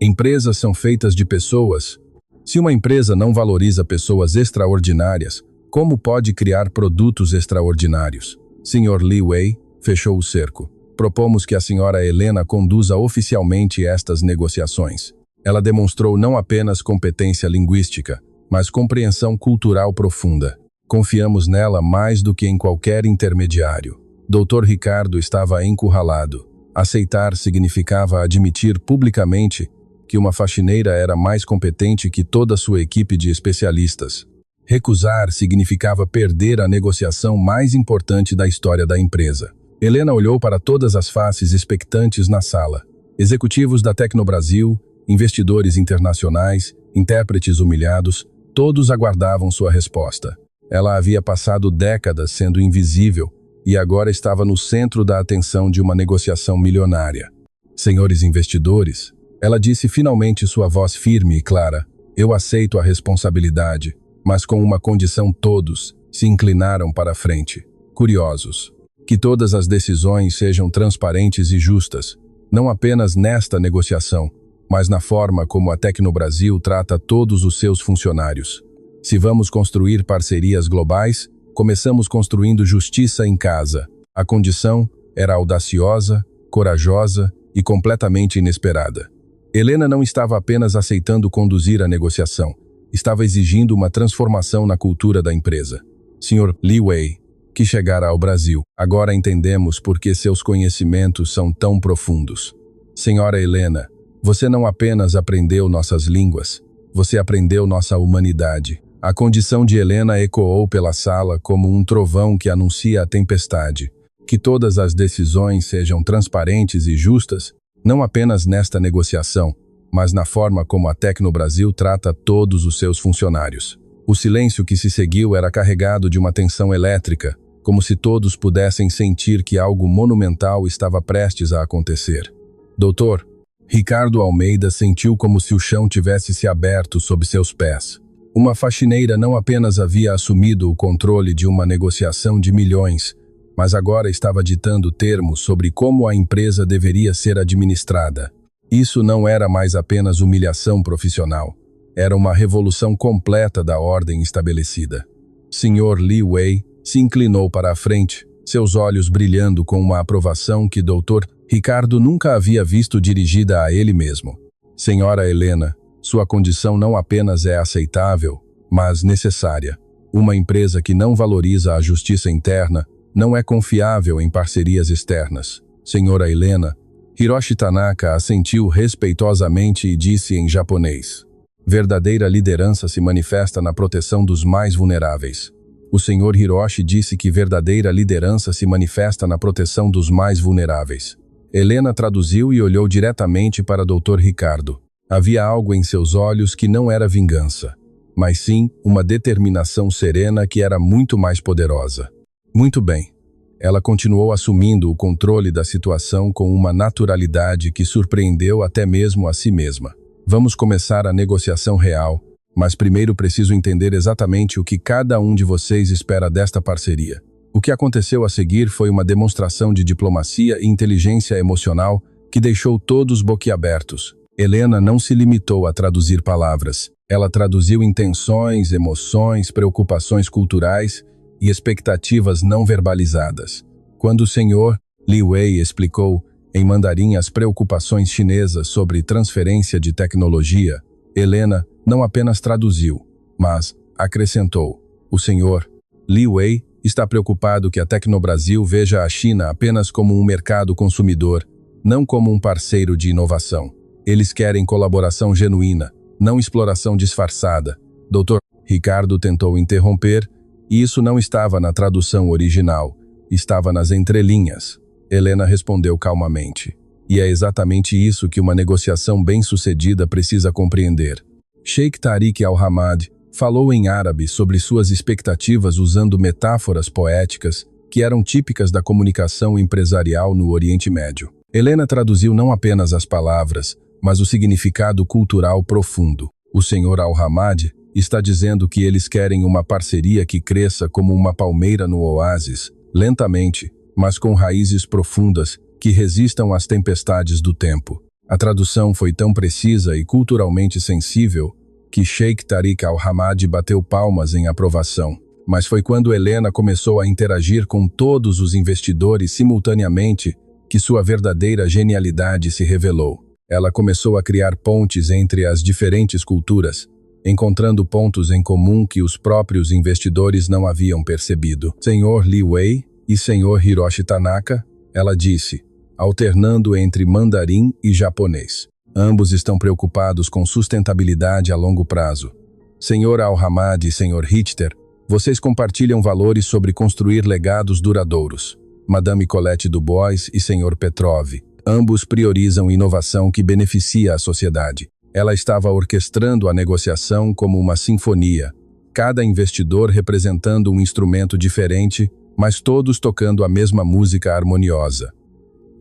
empresas são feitas de pessoas. Se uma empresa não valoriza pessoas extraordinárias, como pode criar produtos extraordinários? Sr. Li Wei fechou o cerco. Propomos que a Sra. Helena conduza oficialmente estas negociações. Ela demonstrou não apenas competência linguística, mas compreensão cultural profunda. Confiamos nela mais do que em qualquer intermediário. Dr. Ricardo estava encurralado. Aceitar significava admitir publicamente que uma faxineira era mais competente que toda sua equipe de especialistas. Recusar significava perder a negociação mais importante da história da empresa. Helena olhou para todas as faces expectantes na sala. Executivos da Tecnobrasil, investidores internacionais, intérpretes humilhados, todos aguardavam sua resposta. Ela havia passado décadas sendo invisível e agora estava no centro da atenção de uma negociação milionária. Senhores investidores, ela disse finalmente, sua voz firme e clara, eu aceito a responsabilidade, mas com uma condição. Todos se inclinaram para a frente, curiosos. Que todas as decisões sejam transparentes e justas, não apenas nesta negociação, mas na forma como a Tecnobrasil trata todos os seus funcionários. Se vamos construir parcerias globais, começamos construindo justiça em casa. A condição era audaciosa, corajosa e completamente inesperada. Helena não estava apenas aceitando conduzir a negociação, estava exigindo uma transformação na cultura da empresa. Sr. Li Wei, que chegara ao Brasil. Agora entendemos por que seus conhecimentos são tão profundos. Senhora Helena, você não apenas aprendeu nossas línguas, você aprendeu nossa humanidade. A condição de Helena ecoou pela sala como um trovão que anuncia a tempestade. Que todas as decisões sejam transparentes e justas, não apenas nesta negociação, mas na forma como a Tecnobrasil trata todos os seus funcionários. O silêncio que se seguiu era carregado de uma tensão elétrica, como se todos pudessem sentir que algo monumental estava prestes a acontecer. Doutor, Ricardo Almeida sentiu como se o chão tivesse se aberto sob seus pés. Uma faxineira não apenas havia assumido o controle de uma negociação de milhões, mas agora estava ditando termos sobre como a empresa deveria ser administrada. Isso não era mais apenas humilhação profissional. Era uma revolução completa da ordem estabelecida. Sr. Li Wei se inclinou para a frente, seus olhos brilhando com uma aprovação que Dr. Ricardo nunca havia visto dirigida a ele mesmo. Senhora Helena, sua condição não apenas é aceitável, mas necessária. Uma empresa que não valoriza a justiça interna não é confiável em parcerias externas. Senhora Helena, Hiroshi Tanaka assentiu respeitosamente e disse em japonês: verdadeira liderança se manifesta na proteção dos mais vulneráveis. O Sr. Hiroshi disse que verdadeira liderança se manifesta na proteção dos mais vulneráveis. Helena traduziu e olhou diretamente para Dr. Ricardo. Havia algo em seus olhos que não era vingança, mas sim uma determinação serena que era muito mais poderosa. Muito bem. Ela continuou assumindo o controle da situação com uma naturalidade que surpreendeu até mesmo a si mesma. Vamos começar a negociação real, mas primeiro preciso entender exatamente o que cada um de vocês espera desta parceria. O que aconteceu a seguir foi uma demonstração de diplomacia e inteligência emocional que deixou todos boquiabertos. Helena não se limitou a traduzir palavras. Ela traduziu intenções, emoções, preocupações culturais e expectativas não verbalizadas. Quando o Sr. Li Wei explicou em mandarim as preocupações chinesas sobre transferência de tecnologia. Helena não apenas traduziu, mas acrescentou: o senhor Li Wei está preocupado que a Tecnobrasil veja a China apenas como um mercado consumidor, não como um parceiro de inovação. Eles querem colaboração genuína, não exploração disfarçada. Dr. Ricardo tentou interromper, e isso não estava na tradução original, estava nas entrelinhas. Helena respondeu calmamente: e é exatamente isso que uma negociação bem-sucedida precisa compreender. Sheikh Tariq Al-Hamad falou em árabe sobre suas expectativas usando metáforas poéticas que eram típicas da comunicação empresarial no Oriente Médio. Helena traduziu não apenas as palavras, mas o significado cultural profundo. O Sr. Al-Hamad está dizendo que eles querem uma parceria que cresça como uma palmeira no oásis, lentamente, mas com raízes profundas que resistam às tempestades do tempo. A tradução foi tão precisa e culturalmente sensível que Sheikh Tariq Al-Hamad bateu palmas em aprovação. Mas foi quando Helena começou a interagir com todos os investidores simultaneamente que sua verdadeira genialidade se revelou. Ela começou a criar pontes entre as diferentes culturas, encontrando pontos em comum que os próprios investidores não haviam percebido. Sr. Li Wei e Sr. Hiroshi Tanaka, ela disse, alternando entre mandarim e japonês. Ambos estão preocupados com sustentabilidade a longo prazo. Sr. Al-Hamad e Sr. Richter, vocês compartilham valores sobre construir legados duradouros. Madame Colette Dubois e Sr. Petrov, ambos priorizam inovação que beneficia a sociedade. Ela estava orquestrando a negociação como uma sinfonia, cada investidor representando um instrumento diferente, mas todos tocando a mesma música harmoniosa.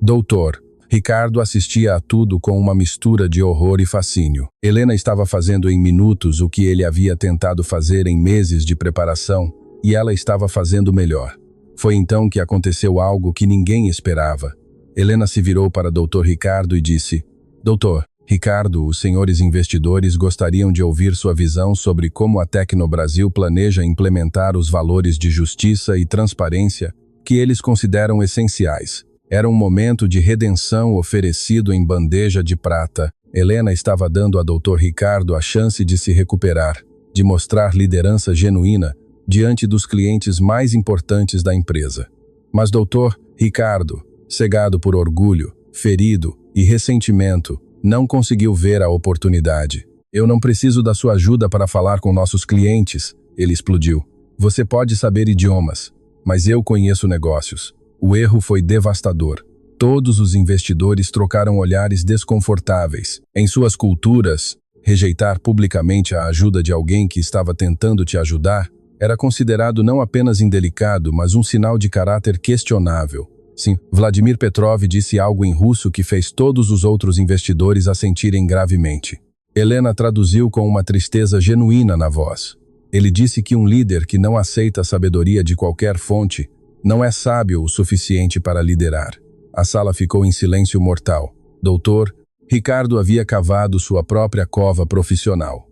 Doutor, Ricardo assistia a tudo com uma mistura de horror e fascínio. Helena estava fazendo em minutos o que ele havia tentado fazer em meses de preparação, e ela estava fazendo melhor. Foi então que aconteceu algo que ninguém esperava. Helena se virou para Dr. Ricardo e disse: Doutor Ricardo, os senhores investidores gostariam de ouvir sua visão sobre como a Tecnobrasil planeja implementar os valores de justiça e transparência que eles consideram essenciais. Era um momento de redenção oferecido em bandeja de prata. Helena estava dando a Dr. Ricardo a chance de se recuperar, de mostrar liderança genuína diante dos clientes mais importantes da empresa. Mas Dr. Ricardo, cegado por orgulho, ferido e ressentimento, não conseguiu ver a oportunidade. Eu não preciso da sua ajuda para falar com nossos clientes, ele explodiu. Você pode saber idiomas, mas eu conheço negócios. O erro foi devastador. Todos os investidores trocaram olhares desconfortáveis. Em suas culturas, rejeitar publicamente a ajuda de alguém que estava tentando te ajudar era considerado não apenas indelicado, mas um sinal de caráter questionável. Sim, Vladimir Petrov disse algo em russo que fez todos os outros investidores assentirem gravemente. Helena traduziu com uma tristeza genuína na voz. Ele disse que um líder que não aceita a sabedoria de qualquer fonte não é sábio o suficiente para liderar. A sala ficou em silêncio mortal. Doutor, Ricardo havia cavado sua própria cova profissional.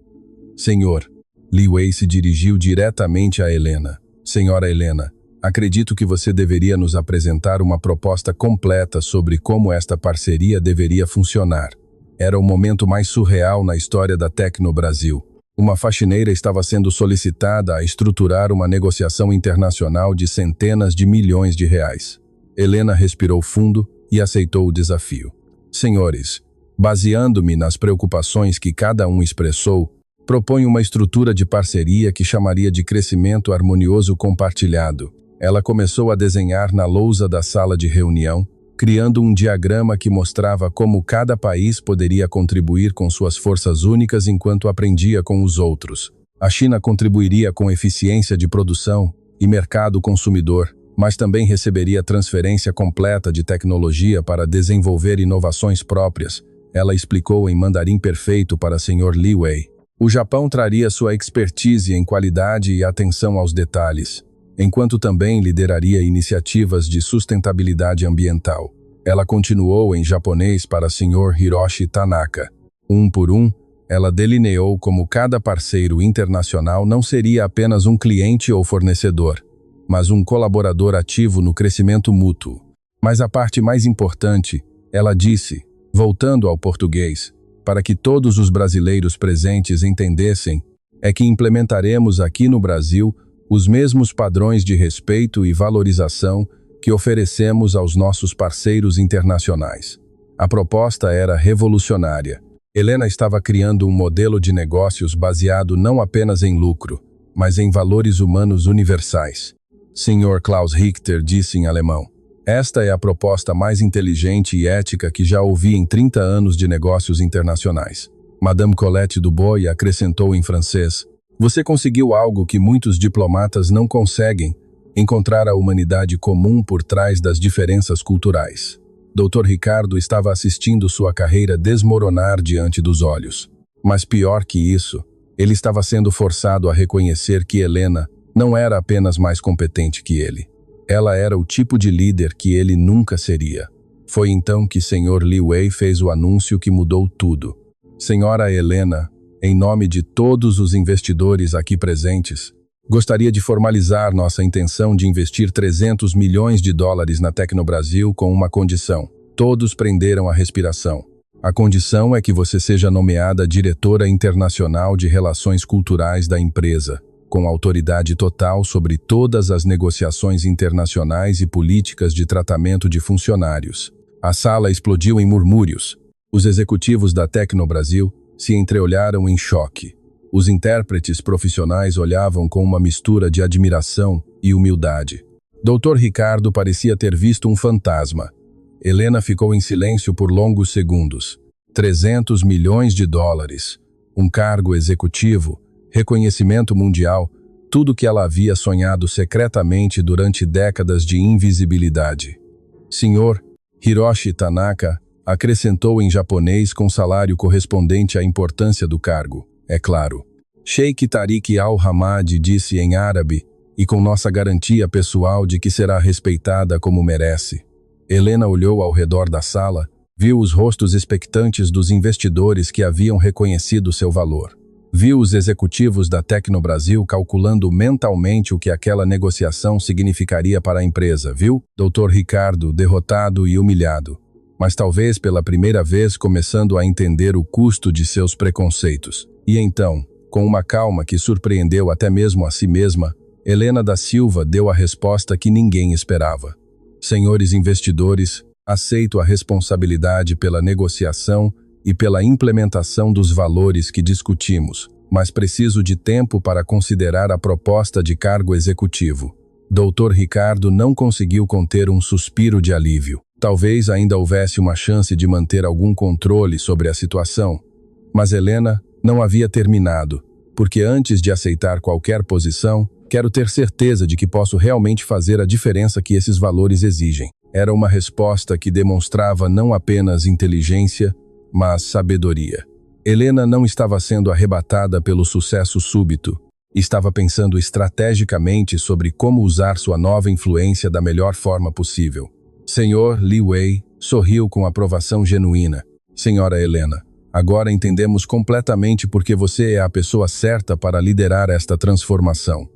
Senhor, Li Wei se dirigiu diretamente a Helena. Senhora Helena, acredito que você deveria nos apresentar uma proposta completa sobre como esta parceria deveria funcionar. Era o momento mais surreal na história da Tecnobrasil. Uma faxineira estava sendo solicitada a estruturar uma negociação internacional de centenas de milhões de reais. Helena respirou fundo e aceitou o desafio. Senhores, baseando-me nas preocupações que cada um expressou, proponho uma estrutura de parceria que chamaria de crescimento harmonioso compartilhado. Ela começou a desenhar na lousa da sala de reunião, criando um diagrama que mostrava como cada país poderia contribuir com suas forças únicas enquanto aprendia com os outros. A China contribuiria com eficiência de produção e mercado consumidor, mas também receberia transferência completa de tecnologia para desenvolver inovações próprias. Ela explicou em mandarim perfeito para Sr. Li Wei. O Japão traria sua expertise em qualidade e atenção aos detalhes, enquanto também lideraria iniciativas de sustentabilidade ambiental. Ela continuou em japonês para Sr. Hiroshi Tanaka. Um por um, ela delineou como cada parceiro internacional não seria apenas um cliente ou fornecedor, mas um colaborador ativo no crescimento mútuo. Mas a parte mais importante, ela disse, voltando ao português, para que todos os brasileiros presentes entendessem, é que implementaremos aqui no Brasil os mesmos padrões de respeito e valorização que oferecemos aos nossos parceiros internacionais. A proposta era revolucionária. Helena estava criando um modelo de negócios baseado não apenas em lucro, mas em valores humanos universais. Sr. Klaus Richter disse em alemão, esta é a proposta mais inteligente e ética que já ouvi em 30 anos de negócios internacionais. Madame Colette Dubois acrescentou em francês, você conseguiu algo que muitos diplomatas não conseguem, encontrar a humanidade comum por trás das diferenças culturais. Dr. Ricardo estava assistindo sua carreira desmoronar diante dos olhos. Mas pior que isso, ele estava sendo forçado a reconhecer que Helena não era apenas mais competente que ele. Ela era o tipo de líder que ele nunca seria. Foi então que Sr. Li Wei fez o anúncio que mudou tudo. Senhora Helena, em nome de todos os investidores aqui presentes, gostaria de formalizar nossa intenção de investir 300 milhões de dólares na Tecnobrasil com uma condição. Todos prenderam a respiração. A condição é que você seja nomeada diretora internacional de relações culturais da empresa, com autoridade total sobre todas as negociações internacionais e políticas de tratamento de funcionários. A sala explodiu em murmúrios. Os executivos da Tecnobrasil se entreolharam em choque. Os intérpretes profissionais olhavam com uma mistura de admiração e humildade. Dr. Ricardo parecia ter visto um fantasma. Helena ficou em silêncio por longos segundos. 300 milhões de dólares, um cargo executivo, reconhecimento mundial, tudo que ela havia sonhado secretamente durante décadas de invisibilidade. Sr. Hiroshi Tanaka acrescentou em japonês com salário correspondente à importância do cargo, é claro. Sheikh Tariq Al-Hamad disse em árabe, e com nossa garantia pessoal de que será respeitada como merece. Helena olhou ao redor da sala, viu os rostos expectantes dos investidores que haviam reconhecido seu valor. Viu os executivos da Tecnobrasil calculando mentalmente o que aquela negociação significaria para a empresa, viu? Dr. Ricardo, derrotado e humilhado, mas talvez pela primeira vez começando a entender o custo de seus preconceitos. E então, com uma calma que surpreendeu até mesmo a si mesma, Helena da Silva deu a resposta que ninguém esperava. Senhores investidores, aceito a responsabilidade pela negociação e pela implementação dos valores que discutimos, mas preciso de tempo para considerar a proposta de cargo executivo. Dr. Ricardo não conseguiu conter um suspiro de alívio. Talvez ainda houvesse uma chance de manter algum controle sobre a situação, mas Helena não havia terminado, porque antes de aceitar qualquer posição, quero ter certeza de que posso realmente fazer a diferença que esses valores exigem. Era uma resposta que demonstrava não apenas inteligência, mas sabedoria. Helena não estava sendo arrebatada pelo sucesso súbito. Estava pensando estrategicamente sobre como usar sua nova influência da melhor forma possível. Sr. Li Wei sorriu com aprovação genuína. Senhora Helena, agora entendemos completamente por que você é a pessoa certa para liderar esta transformação.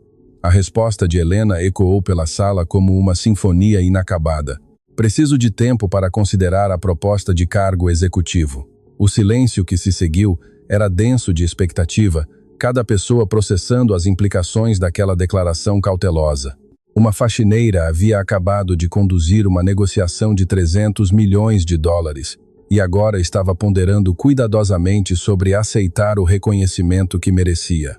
A resposta de Helena ecoou pela sala como uma sinfonia inacabada. Preciso de tempo para considerar a proposta de cargo executivo. O silêncio que se seguiu era denso de expectativa, cada pessoa processando as implicações daquela declaração cautelosa. Uma faxineira havia acabado de conduzir uma negociação de 300 milhões de dólares e agora estava ponderando cuidadosamente sobre aceitar o reconhecimento que merecia.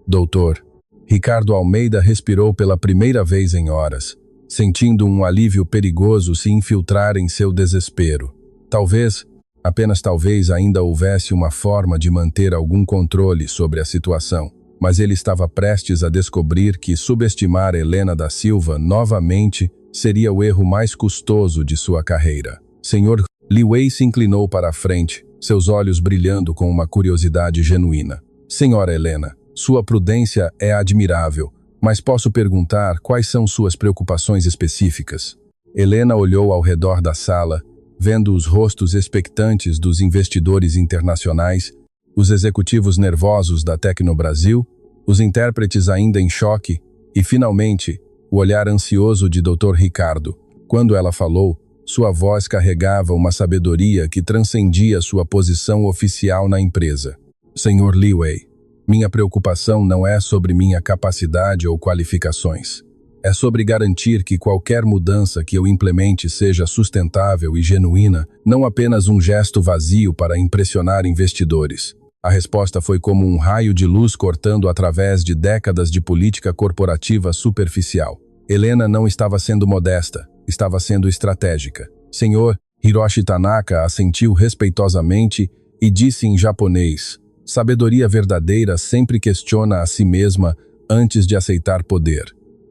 Doutor, Ricardo Almeida respirou pela primeira vez em horas, sentindo um alívio perigoso se infiltrar em seu desespero. Talvez, apenas talvez, ainda houvesse uma forma de manter algum controle sobre a situação, mas ele estava prestes a descobrir que subestimar Helena da Silva novamente seria o erro mais custoso de sua carreira. Sr. Li Wei se inclinou para a frente, seus olhos brilhando com uma curiosidade genuína. Senhora Helena, sua prudência é admirável, mas posso perguntar quais são suas preocupações específicas? Helena olhou ao redor da sala, vendo os rostos expectantes dos investidores internacionais, os executivos nervosos da Tecnobrasil, os intérpretes ainda em choque e, finalmente, o olhar ansioso de Dr. Ricardo. Quando ela falou, Sua voz carregava uma sabedoria que transcendia sua posição oficial na empresa. Senhor Leeway, minha preocupação não é sobre minha capacidade ou qualificações. É sobre garantir que qualquer mudança que eu implemente seja sustentável e genuína, não apenas um gesto vazio para impressionar investidores. A resposta foi como um raio de luz cortando através de décadas de política corporativa superficial. Helena não estava sendo modesta, estava sendo estratégica. Senhor Hiroshi Tanaka assentiu respeitosamente e disse em japonês: sabedoria verdadeira sempre questiona a si mesma antes de aceitar poder.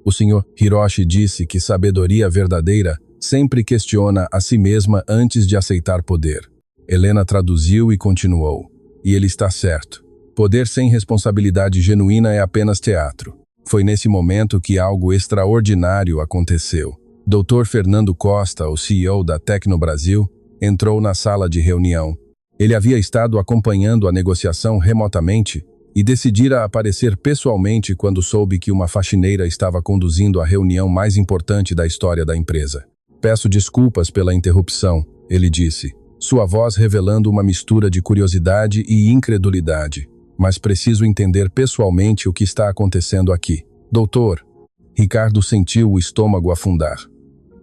O senhor Hiroshi disse que sabedoria verdadeira sempre questiona a si mesma antes de aceitar poder. Helena traduziu e continuou. E ele está certo. Poder sem responsabilidade genuína é apenas teatro. Foi nesse momento que algo extraordinário aconteceu. Dr. Fernando Costa, o CEO da Tecnobrasil, entrou na sala de reunião. Ele havia estado acompanhando a negociação remotamente e decidira aparecer pessoalmente quando soube que uma faxineira estava conduzindo a reunião mais importante da história da empresa. Peço desculpas pela interrupção, ele disse, sua voz revelando uma mistura de curiosidade e incredulidade. Mas preciso entender pessoalmente o que está acontecendo aqui. Doutor, Ricardo sentiu o estômago afundar.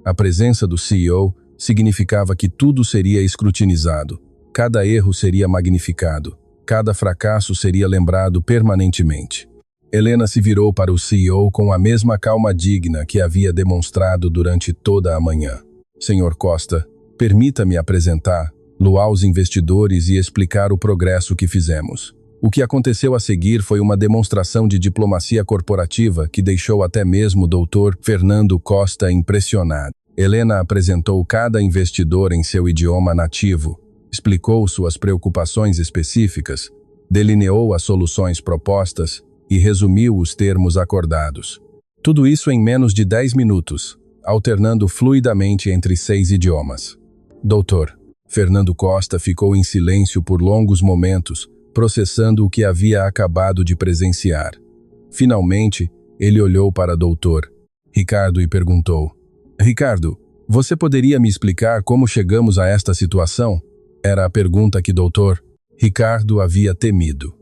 A presença do CEO significava que tudo seria escrutinizado, cada erro seria magnificado, cada fracasso seria lembrado permanentemente. Helena se virou para o CEO com a mesma calma digna que havia demonstrado durante toda a manhã. Senhor Costa, permita-me apresentar aos investidores e explicar o progresso que fizemos. O que aconteceu a seguir foi uma demonstração de diplomacia corporativa que deixou até mesmo o Dr. Fernando Costa impressionado. Helena apresentou cada investidor em seu idioma nativo, explicou suas preocupações específicas, delineou as soluções propostas e resumiu os termos acordados. Tudo isso em menos de 10 minutos, alternando fluidamente entre 6 idiomas. Dr. Fernando Costa ficou em silêncio por longos momentos, processando o que havia acabado de presenciar. Finalmente, ele olhou para Dr. Ricardo e perguntou: Ricardo, você poderia me explicar como chegamos a esta situação? Era a pergunta que Dr. Ricardo havia temido.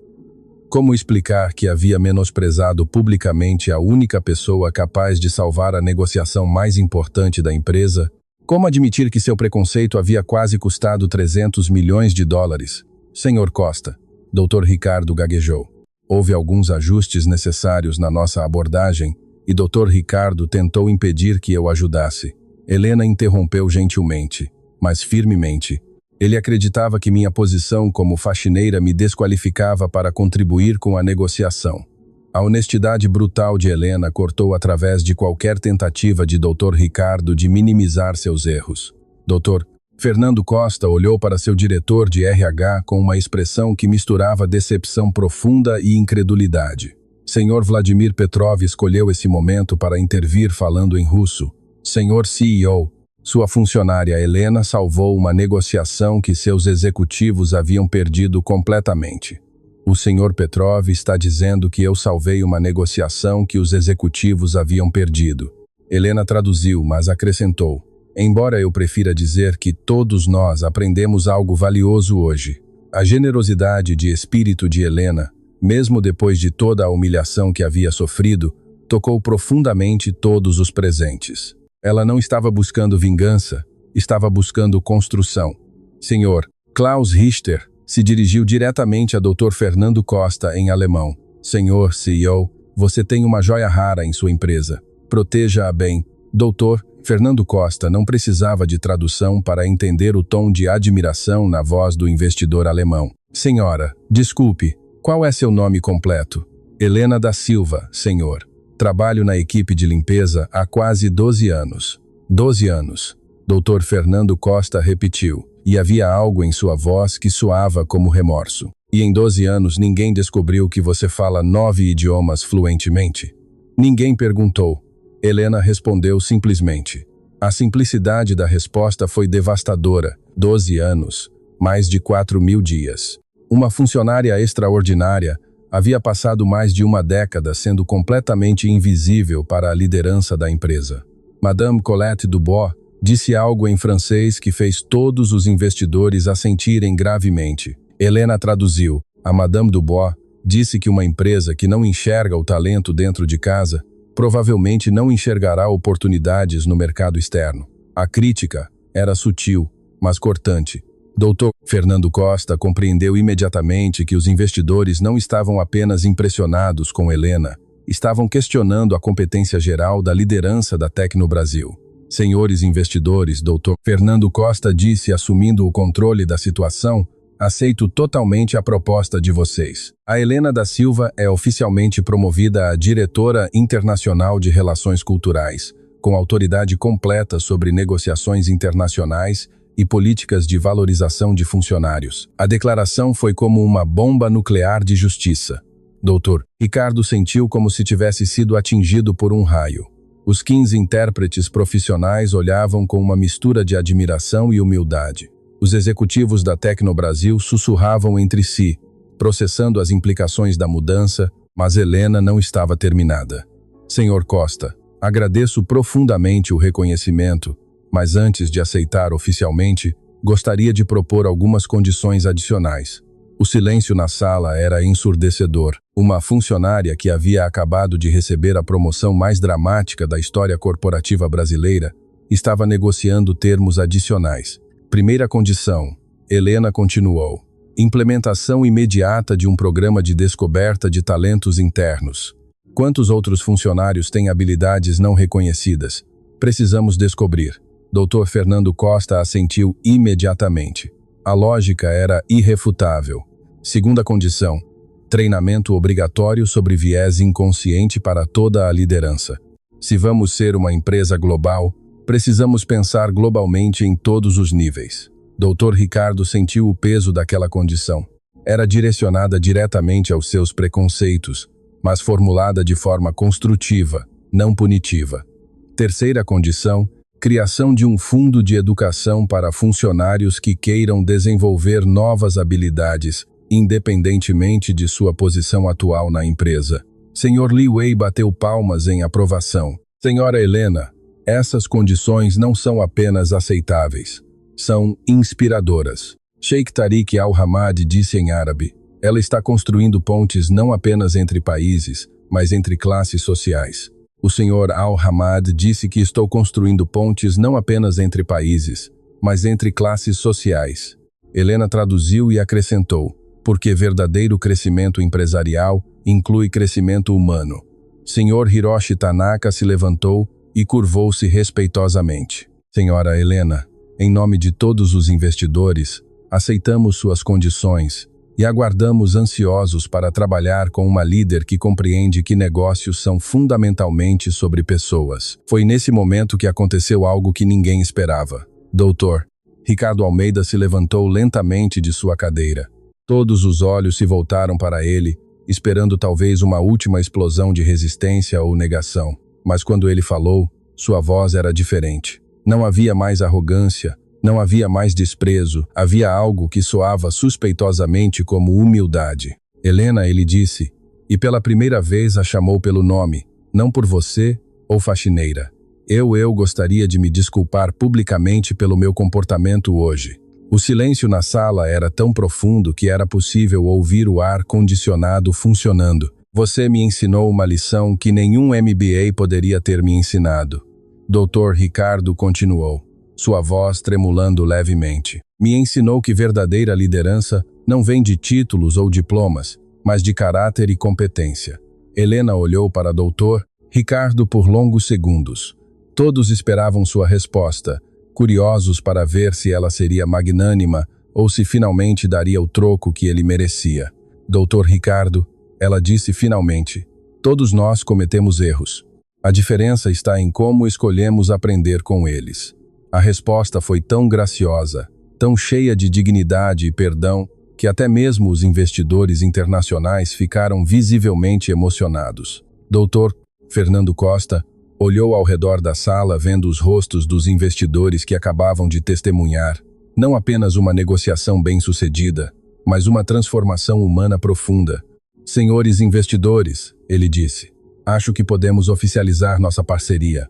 Como explicar que havia menosprezado publicamente a única pessoa capaz de salvar a negociação mais importante da empresa? Como admitir que seu preconceito havia quase custado 300 milhões de dólares? Senhor Costa, Dr. Ricardo gaguejou. Houve alguns ajustes necessários na nossa abordagem e Dr. Ricardo tentou impedir que eu ajudasse. Helena interrompeu gentilmente, mas firmemente. Ele acreditava que minha posição como faxineira me desqualificava para contribuir com a negociação. A honestidade brutal de Helena cortou através de qualquer tentativa de Dr. Ricardo de minimizar seus erros. Dr. Fernando Costa olhou para seu diretor de RH com uma expressão que misturava decepção profunda e incredulidade. Senhor Vladimir Petrov escolheu esse momento para intervir falando em russo. Senhor CEO, sua funcionária Helena salvou uma negociação que seus executivos haviam perdido completamente. O senhor Petrov está dizendo que eu salvei uma negociação que os executivos haviam perdido. Helena traduziu, mas acrescentou: embora eu prefira dizer que todos nós aprendemos algo valioso hoje. A generosidade de espírito de Helena, mesmo depois de toda a humilhação que havia sofrido, tocou profundamente todos os presentes. Ela não estava buscando vingança, estava buscando construção. Senhor Klaus Richter se dirigiu diretamente a Dr. Fernando Costa em alemão. Senhor CEO, você tem uma joia rara em sua empresa. Proteja-a bem. Dr. Fernando Costa não precisava de tradução para entender o tom de admiração na voz do investidor alemão. Senhora, desculpe, qual é seu nome completo? Helena da Silva, senhor. Trabalho na equipe de limpeza há quase 12 anos. 12 anos. Dr. Fernando Costa repetiu, e havia algo em sua voz que soava como remorso. E em 12 anos ninguém descobriu que você fala 9 idiomas fluentemente? Ninguém perguntou. Helena respondeu simplesmente. A simplicidade da resposta foi devastadora. 12 anos, mais de 4.000 dias. Uma funcionária extraordinária havia passado mais de uma década sendo completamente invisível para a liderança da empresa. Madame Colette Dubois Disse algo em francês que fez todos os investidores assentirem gravemente. Helena traduziu. A Madame Dubois disse que uma empresa que não enxerga o talento dentro de casa provavelmente não enxergará oportunidades no mercado externo. A crítica era sutil, mas cortante. Dr. Fernando Costa compreendeu imediatamente que os investidores não estavam apenas impressionados com Helena, estavam questionando a competência geral da liderança da Tecnobrasil. Senhores investidores, Dr. Fernando Costa disse, assumindo o controle da situação, aceito totalmente a proposta de vocês. A Helena da Silva é oficialmente promovida a Diretora Internacional de Relações Culturais, com autoridade completa sobre negociações internacionais e políticas de valorização de funcionários. A declaração foi como uma bomba nuclear de justiça. Dr. Ricardo sentiu como se tivesse sido atingido por um raio. Os 15 intérpretes profissionais olhavam com uma mistura de admiração e humildade. Os executivos da Tecnobrasil sussurravam entre si, processando as implicações da mudança, mas Helena não estava terminada. Senhor Costa, agradeço profundamente o reconhecimento, mas antes de aceitar oficialmente, gostaria de propor algumas condições adicionais. O silêncio na sala era ensurdecedor. Uma funcionária que havia acabado de receber a promoção mais dramática da história corporativa brasileira estava negociando termos adicionais. Primeira condição, Helena continuou. Implementação imediata de um programa de descoberta de talentos internos. Quantos outros funcionários têm habilidades não reconhecidas? Precisamos descobrir. Dr. Fernando Costa assentiu imediatamente. A lógica era irrefutável. Segunda condição, treinamento obrigatório sobre viés inconsciente para toda a liderança. Se vamos ser uma empresa global, precisamos pensar globalmente em todos os níveis. Dr. Ricardo sentiu o peso daquela condição. Era direcionada diretamente aos seus preconceitos, mas formulada de forma construtiva, não punitiva. Terceira condição, criação de um fundo de educação para funcionários que queiram desenvolver novas habilidades, independentemente de sua posição atual na empresa. Sr. Li Wei bateu palmas em aprovação. Senhora Helena, essas condições não são apenas aceitáveis, são inspiradoras. Sheikh Tariq Al-Hamad disse em árabe, ela está construindo pontes não apenas entre países, mas entre classes sociais. O Sr. Al-Hamad disse que estou construindo pontes não apenas entre países, mas entre classes sociais. Helena traduziu e acrescentou, porque verdadeiro crescimento empresarial inclui crescimento humano. Sr. Hiroshi Tanaka se levantou e curvou-se respeitosamente. Senhora Helena, em nome de todos os investidores, aceitamos suas condições e aguardamos ansiosos para trabalhar com uma líder que compreende que negócios são fundamentalmente sobre pessoas. Foi nesse momento que aconteceu algo que ninguém esperava. Doutor, Ricardo Almeida se levantou lentamente de sua cadeira. Todos os olhos se voltaram para ele, esperando talvez uma última explosão de resistência ou negação. Mas quando ele falou, sua voz era diferente. Não havia mais arrogância, não havia mais desprezo, havia algo que soava suspeitosamente como humildade. Helena, ele disse, e pela primeira vez a chamou pelo nome, não por você ou faxineira. Eu gostaria de me desculpar publicamente pelo meu comportamento hoje. O silêncio na sala era tão profundo que era possível ouvir o ar-condicionado funcionando. Você me ensinou uma lição que nenhum MBA poderia ter me ensinado. Dr. Ricardo continuou, sua voz tremulando levemente. Me ensinou que verdadeira liderança não vem de títulos ou diplomas, mas de caráter e competência. Helena olhou para Dr. Ricardo por longos segundos. Todos esperavam sua resposta, curiosos para ver se ela seria magnânima ou se finalmente daria o troco que ele merecia. Dr. Ricardo, ela disse finalmente, todos nós cometemos erros. A diferença está em como escolhemos aprender com eles. A resposta foi tão graciosa, tão cheia de dignidade e perdão, que até mesmo os investidores internacionais ficaram visivelmente emocionados. Dr. Fernando Costa olhou ao redor da sala vendo os rostos dos investidores que acabavam de testemunhar, não apenas uma negociação bem-sucedida, mas uma transformação humana profunda. Senhores investidores, ele disse, acho que podemos oficializar nossa parceria.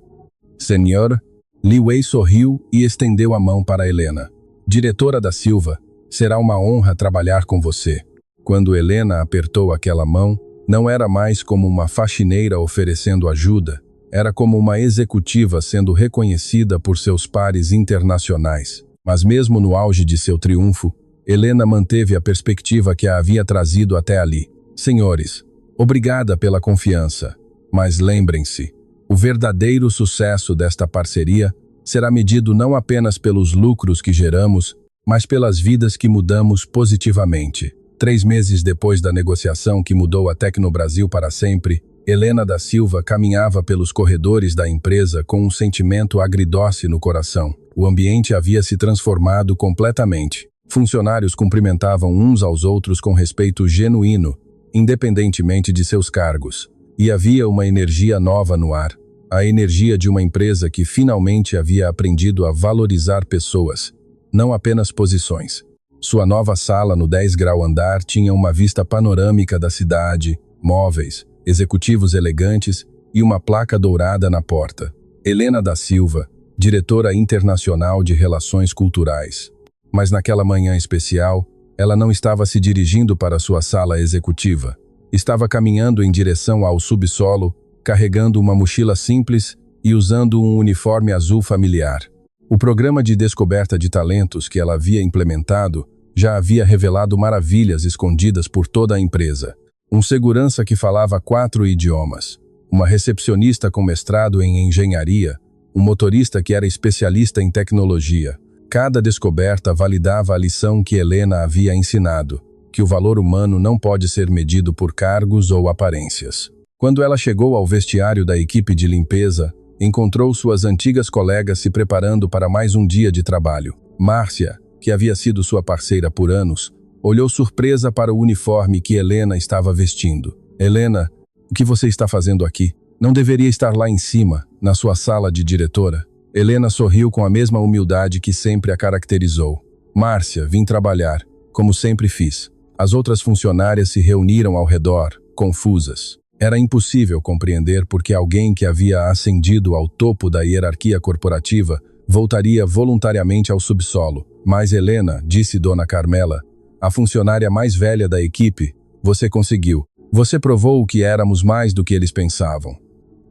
Senhor, Li Wei sorriu e estendeu a mão para Helena. Diretora da Silva, será uma honra trabalhar com você. Quando Helena apertou aquela mão, não era mais como uma faxineira oferecendo ajuda, era como uma executiva sendo reconhecida por seus pares internacionais. Mas mesmo no auge de seu triunfo, Helena manteve a perspectiva que a havia trazido até ali. Senhores, obrigada pela confiança, mas lembrem-se, o verdadeiro sucesso desta parceria será medido não apenas pelos lucros que geramos, mas pelas vidas que mudamos positivamente. 3 meses depois da negociação que mudou a Tecnobrasil para sempre, Helena da Silva caminhava pelos corredores da empresa com um sentimento agridoce no coração. O ambiente havia se transformado completamente. Funcionários cumprimentavam uns aos outros com respeito genuíno, independentemente de seus cargos. E havia uma energia nova no ar. A energia de uma empresa que finalmente havia aprendido a valorizar pessoas, não apenas posições. Sua nova sala no 10º andar tinha uma vista panorâmica da cidade, móveis, executivos elegantes e uma placa dourada na porta. Helena da Silva, diretora internacional de Relações Culturais. Mas naquela manhã especial, ela não estava se dirigindo para sua sala executiva. Estava caminhando em direção ao subsolo, carregando uma mochila simples e usando um uniforme azul familiar. O programa de descoberta de talentos que ela havia implementado já havia revelado maravilhas escondidas por toda a empresa. Um segurança que falava 4 idiomas, uma recepcionista com mestrado em engenharia, um motorista que era especialista em tecnologia. Cada descoberta validava a lição que Helena havia ensinado, que o valor humano não pode ser medido por cargos ou aparências. Quando ela chegou ao vestiário da equipe de limpeza, encontrou suas antigas colegas se preparando para mais um dia de trabalho. Márcia, que havia sido sua parceira por anos, olhou surpresa para o uniforme que Helena estava vestindo. Helena, o que você está fazendo aqui? Não deveria estar lá em cima, na sua sala de diretora? Helena sorriu com a mesma humildade que sempre a caracterizou. Márcia, vim trabalhar, como sempre fiz. As outras funcionárias se reuniram ao redor, confusas. Era impossível compreender por que alguém que havia ascendido ao topo da hierarquia corporativa voltaria voluntariamente ao subsolo. Mas Helena, disse Dona Carmela, a funcionária mais velha da equipe, você conseguiu. Você provou que éramos mais do que eles pensavam.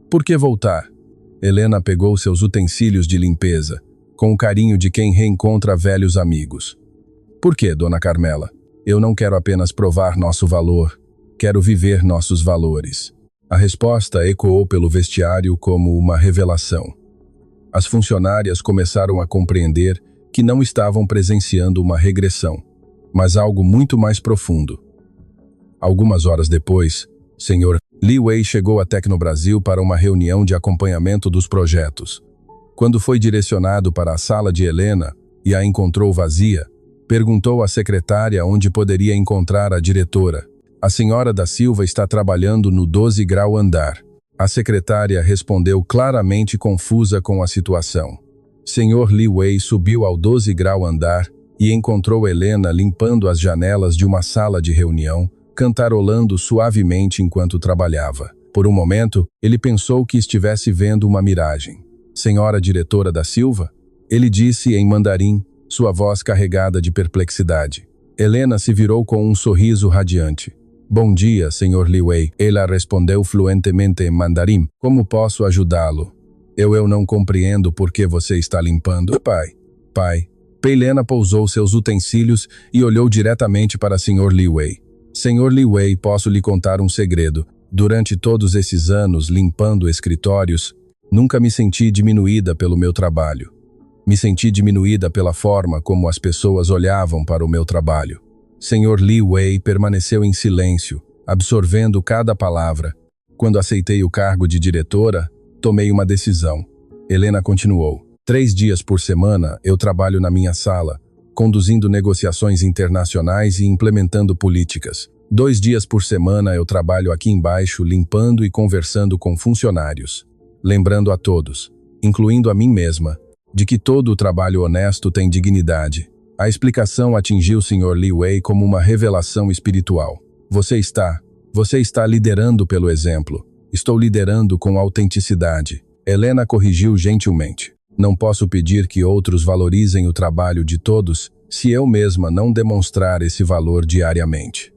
Por que voltar? Helena pegou seus utensílios de limpeza, com o carinho de quem reencontra velhos amigos. Por que, Dona Carmela? Eu não quero apenas provar nosso valor, quero viver nossos valores. A resposta ecoou pelo vestiário como uma revelação. As funcionárias começaram a compreender que não estavam presenciando uma regressão, mas algo muito mais profundo. Algumas horas depois, Sr. Li Wei chegou à Tecnobrasil para uma reunião de acompanhamento dos projetos. Quando foi direcionado para a sala de Helena e a encontrou vazia, perguntou à secretária onde poderia encontrar a diretora. A senhora da Silva está trabalhando no 12º andar. A secretária respondeu claramente confusa com a situação. Sr. Li Wei subiu ao 12º andar e encontrou Helena limpando as janelas de uma sala de reunião, cantarolando suavemente enquanto trabalhava. Por um momento, ele pensou que estivesse vendo uma miragem. Senhora diretora da Silva? Ele disse em mandarim, sua voz carregada de perplexidade. Helena se virou com um sorriso radiante. Bom dia, Sr. Li Wei. Ela respondeu fluentemente em mandarim. Como posso ajudá-lo? Eu não compreendo por que você está limpando. Pai. Helena pousou seus utensílios e olhou diretamente para Sr. Li Wei. Sr. Li Wei, posso lhe contar um segredo. Durante todos esses anos limpando escritórios, nunca me senti diminuída pelo meu trabalho. Me senti diminuída pela forma como as pessoas olhavam para o meu trabalho. Sr. Li Wei permaneceu em silêncio, absorvendo cada palavra. Quando aceitei o cargo de diretora, tomei uma decisão. Helena continuou. 3 dias por semana eu trabalho na minha sala, conduzindo negociações internacionais e implementando políticas. 2 dias por semana eu trabalho aqui embaixo limpando e conversando com funcionários. Lembrando a todos, incluindo a mim mesma, de que todo o trabalho honesto tem dignidade. A explicação atingiu o Sr. Li Wei como uma revelação espiritual. Você está liderando pelo exemplo. Estou liderando com autenticidade. Helena corrigiu gentilmente. Não posso pedir que outros valorizem o trabalho de todos se eu mesma não demonstrar esse valor diariamente.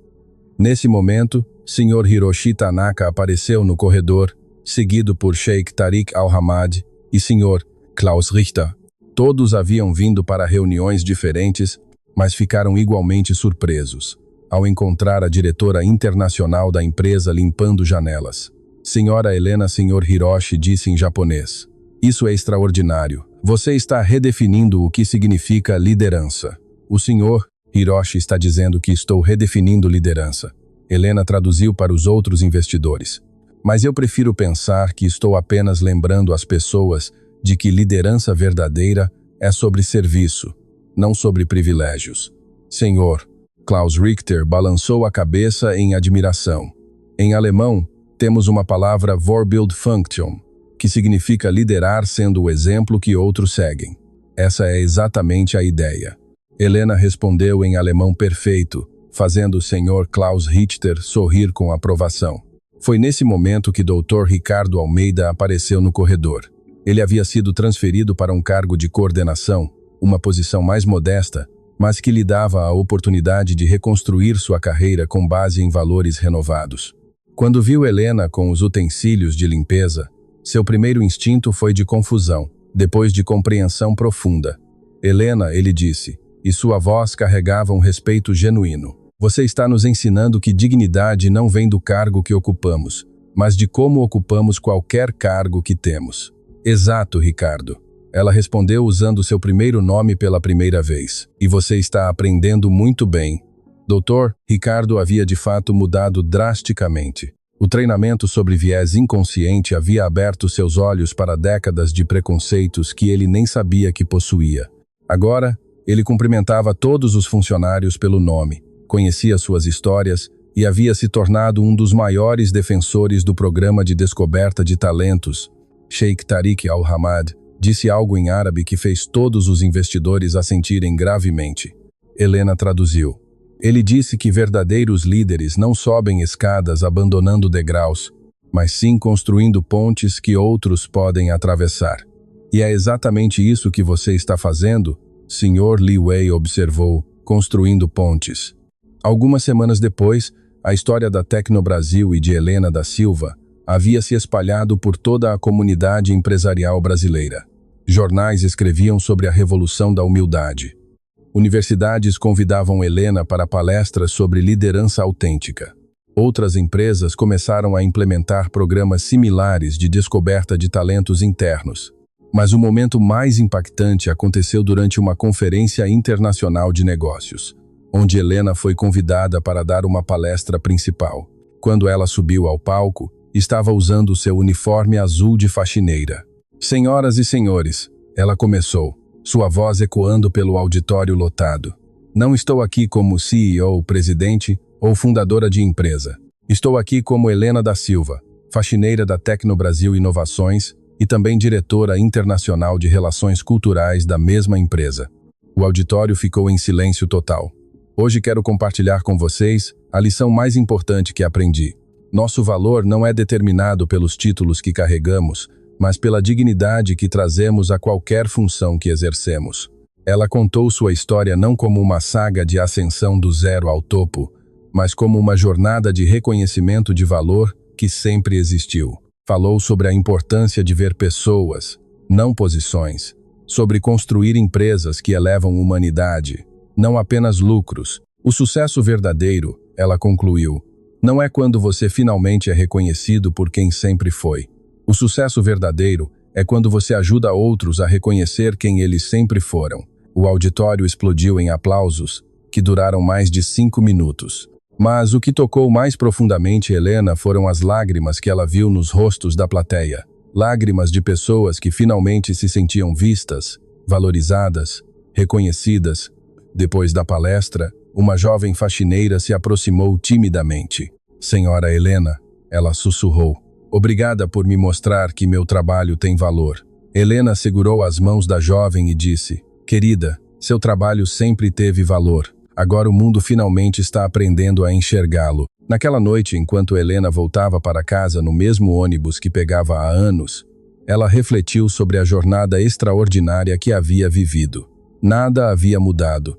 Nesse momento, Sr. Hiroshi Tanaka apareceu no corredor, seguido por Sheikh Tariq Al-Hamad e Sr. Klaus Richter. Todos haviam vindo para reuniões diferentes, mas ficaram igualmente surpresos ao encontrar a diretora internacional da empresa limpando janelas. Senhora Helena, Sr. Hiroshi disse em japonês: "Isso é extraordinário. Você está redefinindo o que significa liderança." O Sr. Hiroshi está dizendo que estou redefinindo liderança. Helena traduziu para os outros investidores. Mas eu prefiro pensar que estou apenas lembrando as pessoas de que liderança verdadeira é sobre serviço, não sobre privilégios. Senhor, Klaus Richter balançou a cabeça em admiração. Em alemão, temos uma palavra Vorbildfunktion, que significa liderar sendo o exemplo que outros seguem. Essa é exatamente a ideia. Helena respondeu em alemão perfeito, fazendo o Sr. Klaus Richter sorrir com aprovação. Foi nesse momento que Dr. Ricardo Almeida apareceu no corredor. Ele havia sido transferido para um cargo de coordenação, uma posição mais modesta, mas que lhe dava a oportunidade de reconstruir sua carreira com base em valores renovados. Quando viu Helena com os utensílios de limpeza, seu primeiro instinto foi de confusão, depois de compreensão profunda. "Helena", ele disse, e sua voz carregava um respeito genuíno. "Você está nos ensinando que dignidade não vem do cargo que ocupamos, mas de como ocupamos qualquer cargo que temos." "Exato, Ricardo." Ela respondeu usando seu primeiro nome pela primeira vez. "E você está aprendendo muito bem." Dr. Ricardo havia de fato mudado drasticamente. O treinamento sobre viés inconsciente havia aberto seus olhos para décadas de preconceitos que ele nem sabia que possuía. Agora, ele cumprimentava todos os funcionários pelo nome, conhecia suas histórias e havia se tornado um dos maiores defensores do programa de descoberta de talentos. Sheikh Tariq Al-Hamad disse algo em árabe que fez todos os investidores assentirem gravemente. Helena traduziu. Ele disse que verdadeiros líderes não sobem escadas abandonando degraus, mas sim construindo pontes que outros podem atravessar. "E é exatamente isso que você está fazendo?" Sr. Li Wei observou, "construindo pontes." Algumas semanas depois, a história da Tecnobrasil e de Helena da Silva havia se espalhado por toda a comunidade empresarial brasileira. Jornais escreviam sobre a revolução da humildade. Universidades convidavam Helena para palestras sobre liderança autêntica. Outras empresas começaram a implementar programas similares de descoberta de talentos internos. Mas o momento mais impactante aconteceu durante uma conferência internacional de negócios, onde Helena foi convidada para dar uma palestra principal. Quando ela subiu ao palco, estava usando seu uniforme azul de faxineira. "Senhoras e senhores", ela começou, sua voz ecoando pelo auditório lotado. "Não estou aqui como CEO, presidente ou fundadora de empresa. Estou aqui como Helena da Silva, faxineira da Tecnobrasil Inovações e também diretora internacional de relações culturais da mesma empresa." O auditório ficou em silêncio total. "Hoje quero compartilhar com vocês a lição mais importante que aprendi. Nosso valor não é determinado pelos títulos que carregamos, mas pela dignidade que trazemos a qualquer função que exercemos." Ela contou sua história não como uma saga de ascensão do zero ao topo, mas como uma jornada de reconhecimento de valor que sempre existiu. Falou sobre a importância de ver pessoas, não posições, sobre construir empresas que elevam humanidade, não apenas lucros. O sucesso verdadeiro, ela concluiu, não é quando você finalmente é reconhecido por quem sempre foi. O sucesso verdadeiro é quando você ajuda outros a reconhecer quem eles sempre foram. O auditório explodiu em aplausos, que duraram mais de 5 minutos. Mas o que tocou mais profundamente Helena foram as lágrimas que ela viu nos rostos da plateia. Lágrimas de pessoas que finalmente se sentiam vistas, valorizadas, reconhecidas. Depois da palestra, uma jovem faxineira se aproximou timidamente. "Senhora Helena", ela sussurrou, "obrigada por me mostrar que meu trabalho tem valor." Helena segurou as mãos da jovem e disse, "Querida, seu trabalho sempre teve valor. Agora o mundo finalmente está aprendendo a enxergá-lo." Naquela noite, enquanto Helena voltava para casa no mesmo ônibus que pegava há anos, Ela refletiu sobre a jornada extraordinária que havia vivido. Nada havia mudado.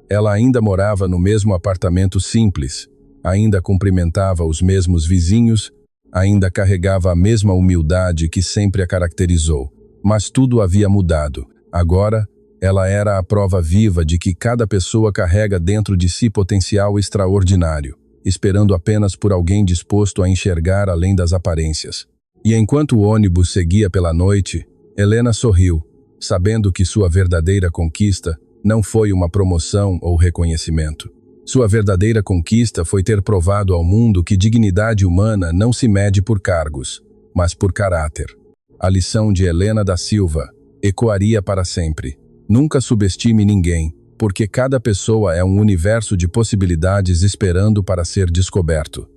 Ela ainda morava no mesmo apartamento simples, ainda cumprimentava os mesmos vizinhos, ainda carregava a mesma humildade que sempre a caracterizou. Mas tudo havia mudado. Agora, ela era a prova viva de que cada pessoa carrega dentro de si potencial extraordinário, esperando apenas por alguém disposto a enxergar além das aparências. E enquanto o ônibus seguia pela noite, Helena sorriu, sabendo que sua verdadeira conquista não foi uma promoção ou reconhecimento. Sua verdadeira conquista foi ter provado ao mundo que dignidade humana não se mede por cargos, mas por caráter. A lição de Helena da Silva ecoaria para sempre. Nunca subestime ninguém, porque cada pessoa é um universo de possibilidades esperando para ser descoberto.